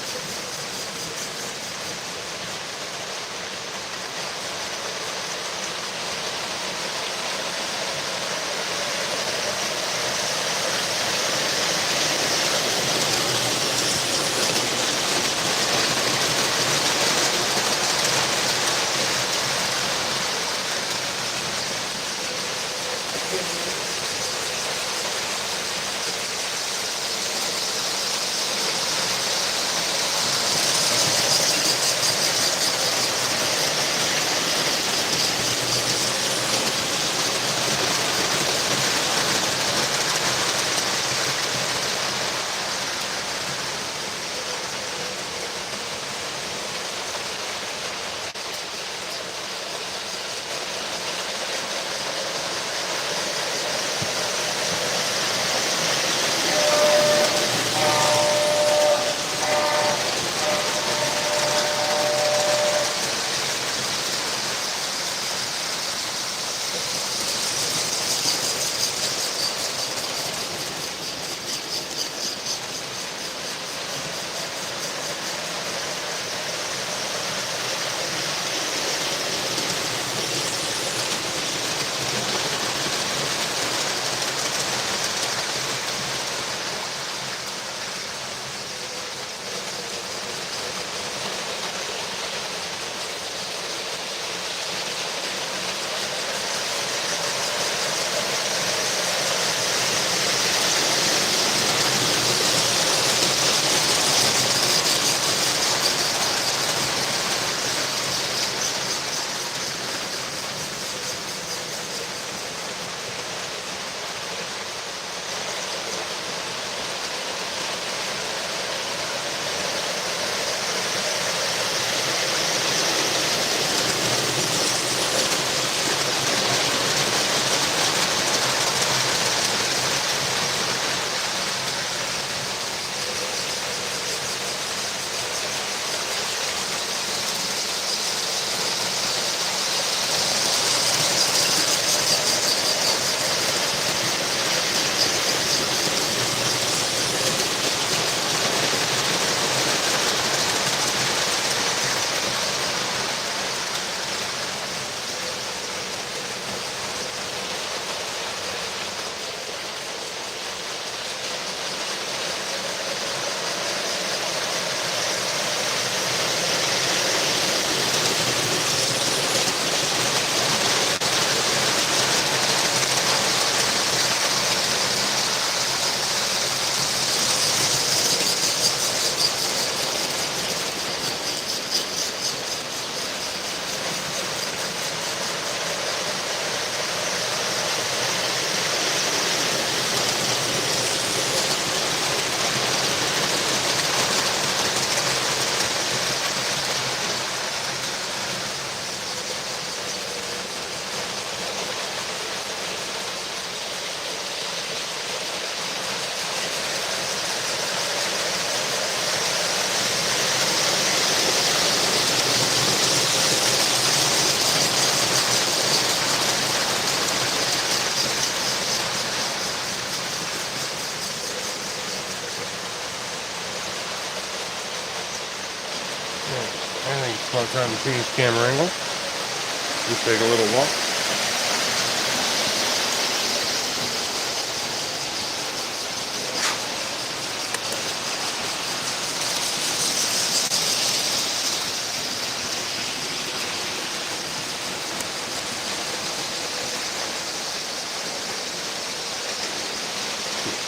Speaker 1: now it's time to change camera angle. Just take a little walk.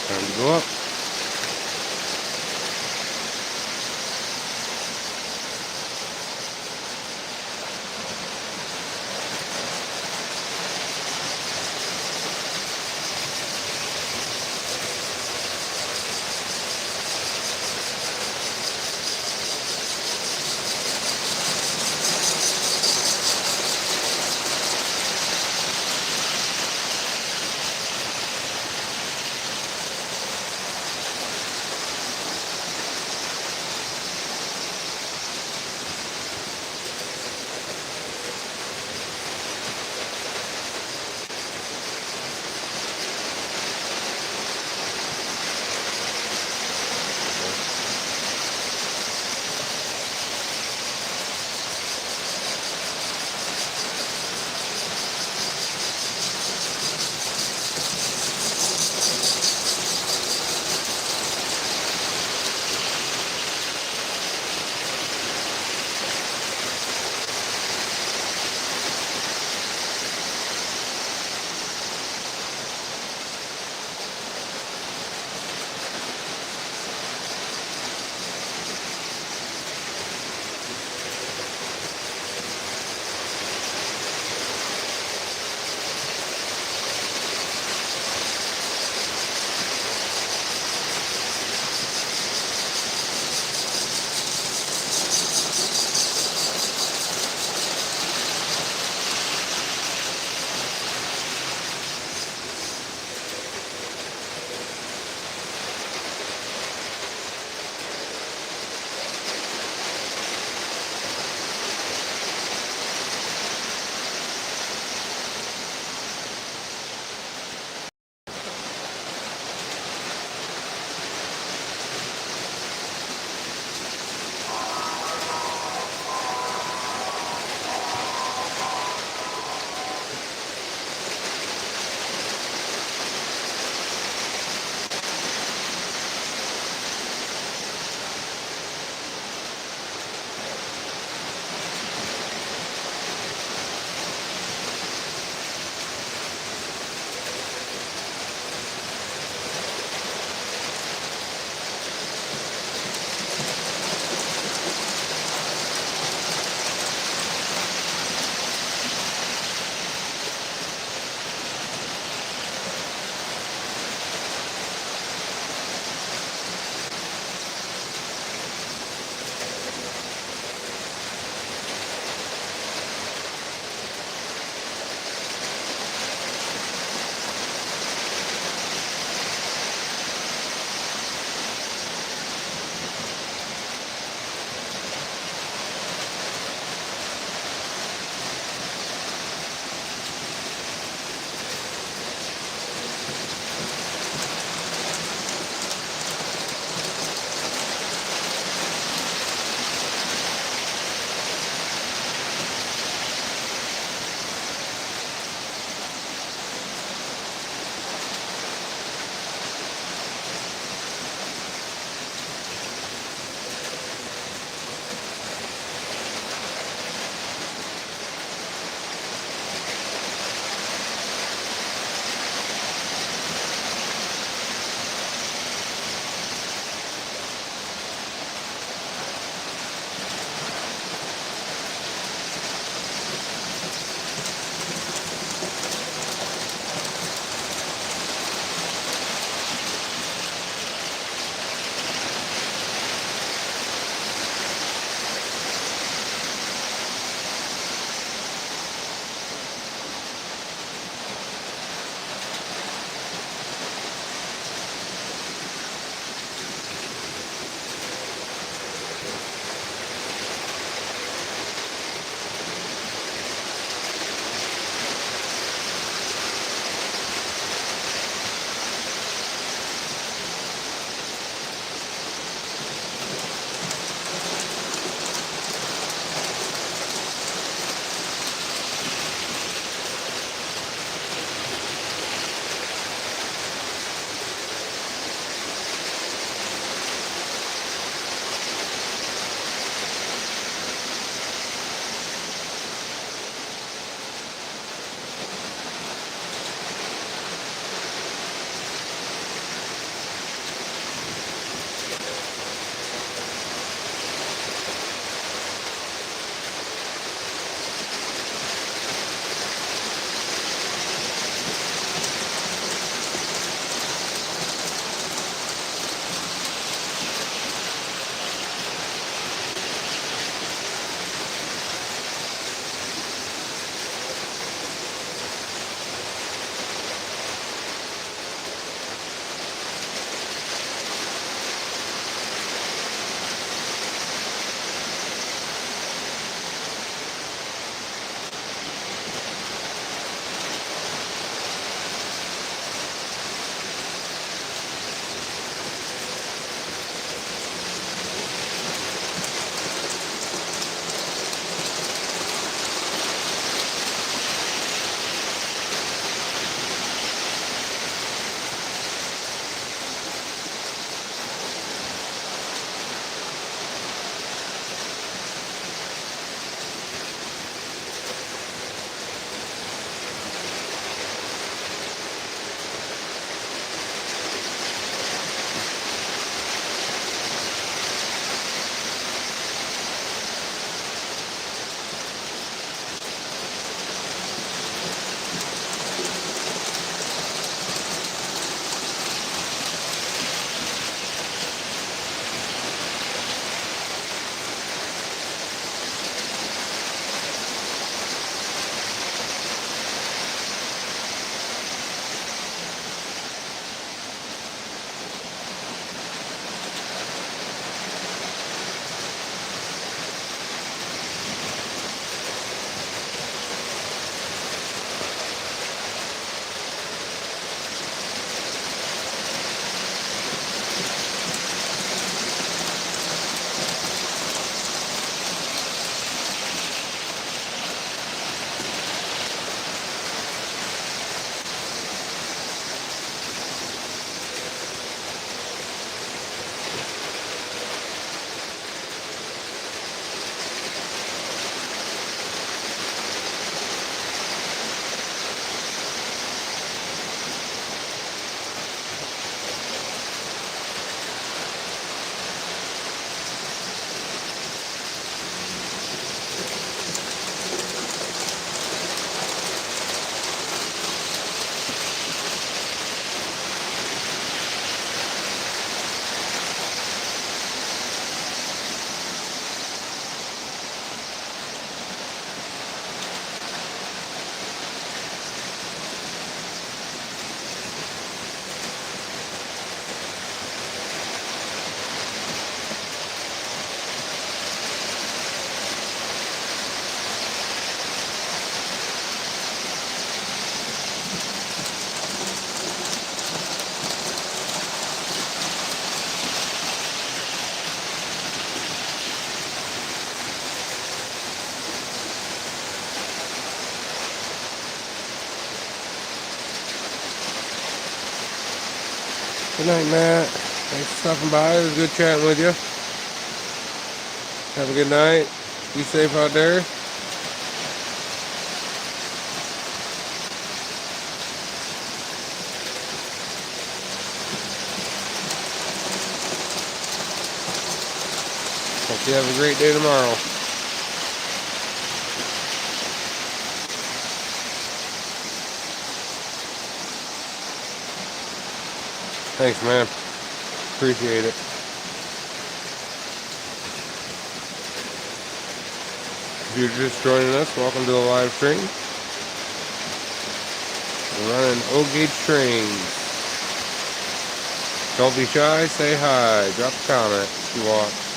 Speaker 1: Time to go up. Good night, Matt. Thanks for stopping by. It was good chatting with you. Have a good night. Be safe out there. Hope you have a great day tomorrow. Thanks, man. Appreciate it. If you're just joining us, welcome to the live stream. We're running O-gauge trains. Don't be shy, say hi. Drop a comment if you want.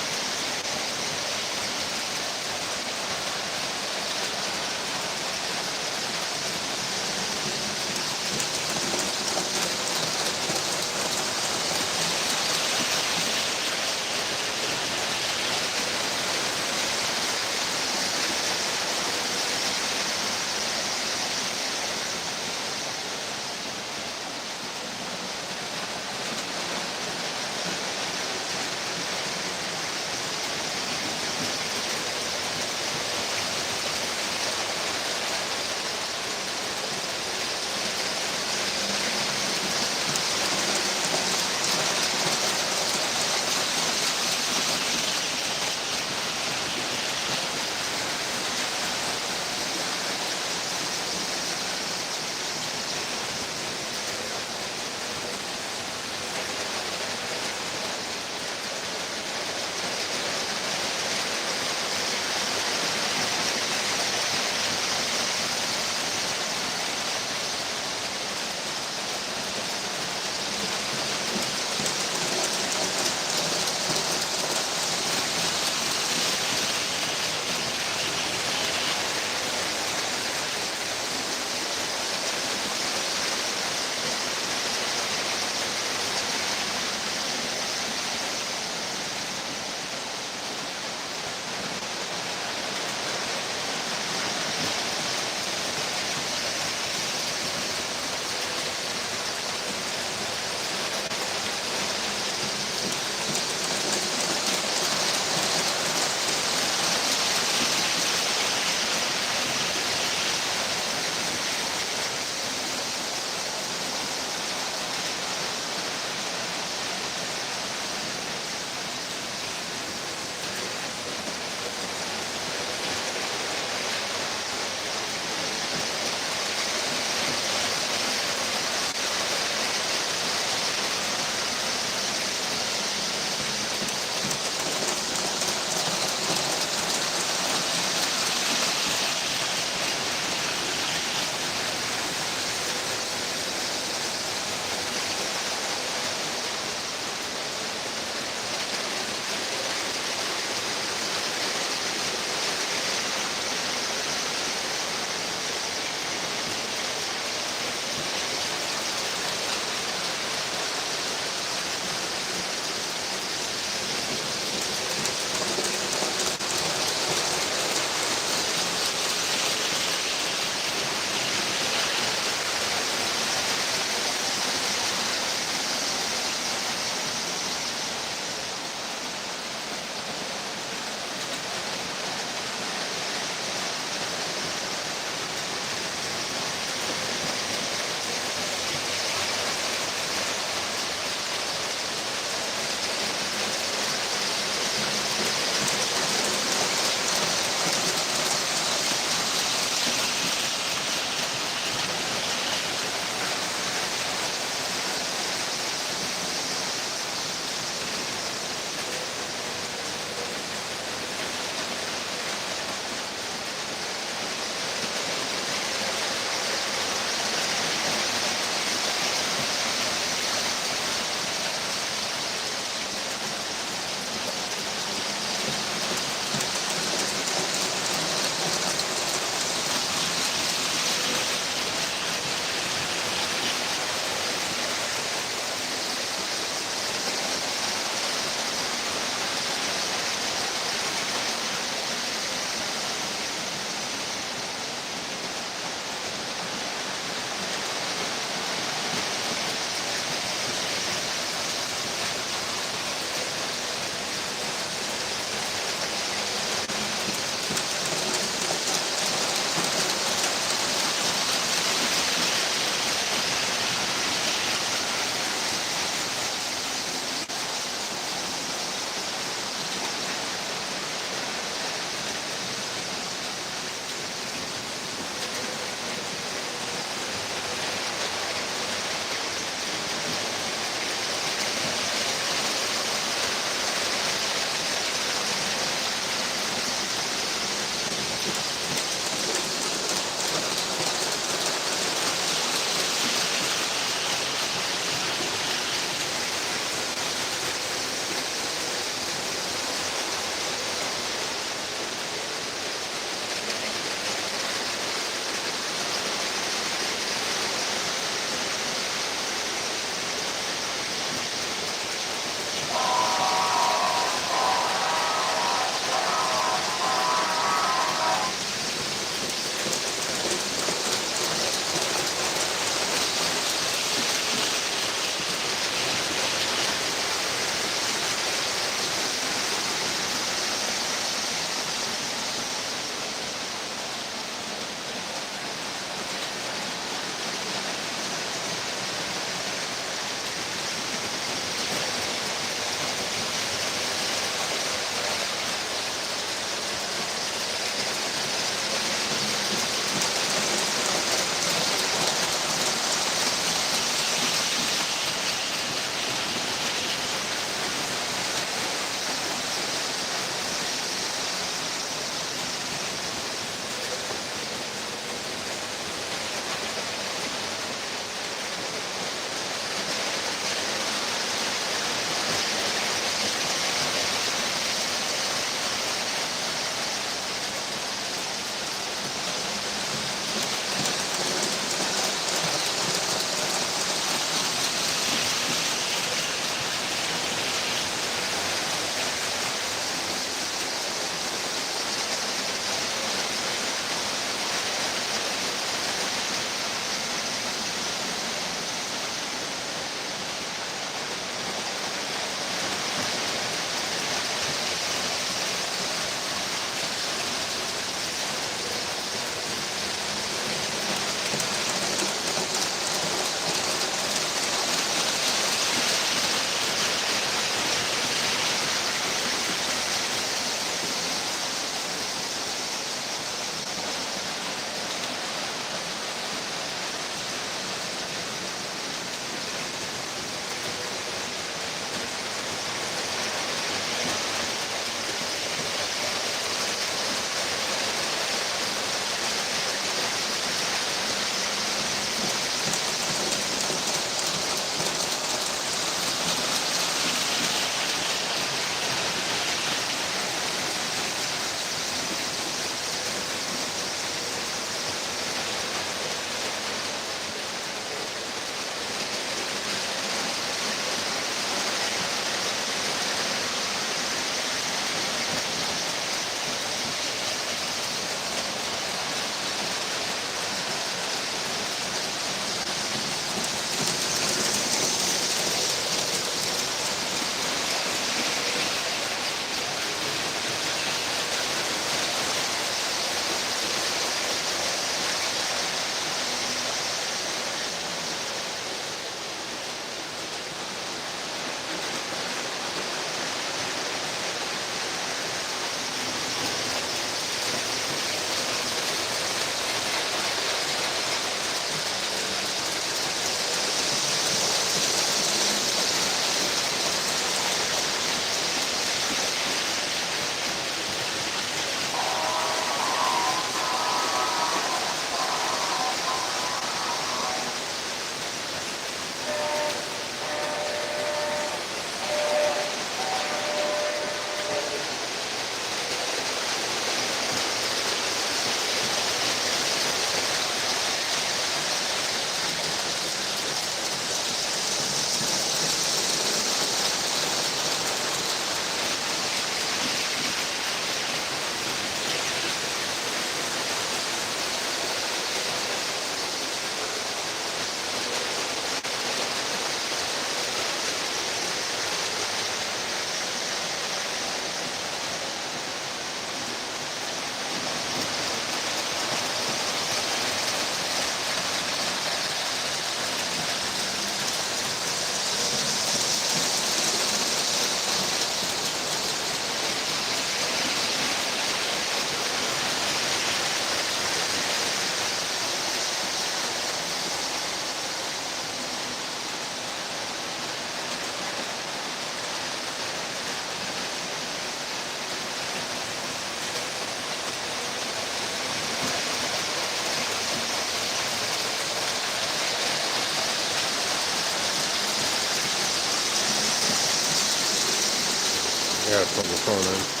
Speaker 1: gotta put my phone on.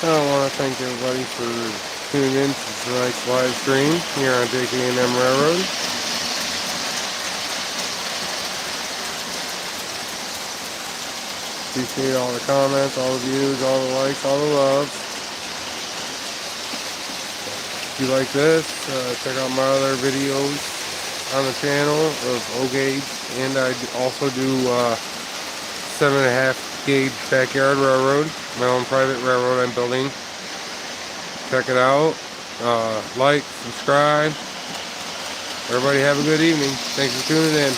Speaker 1: I want to thank everybody for tuning in to tonight's live stream here on JK&M Railroad. Appreciate all the comments, all the views, all the likes, all the love. If you like this, check out my other videos on the channel of O-Gauge, and I also do 7.5 gauge backyard railroad, my own private railroad I'm building. Check it out. Like, subscribe. Everybody have a good evening. Thanks for tuning in.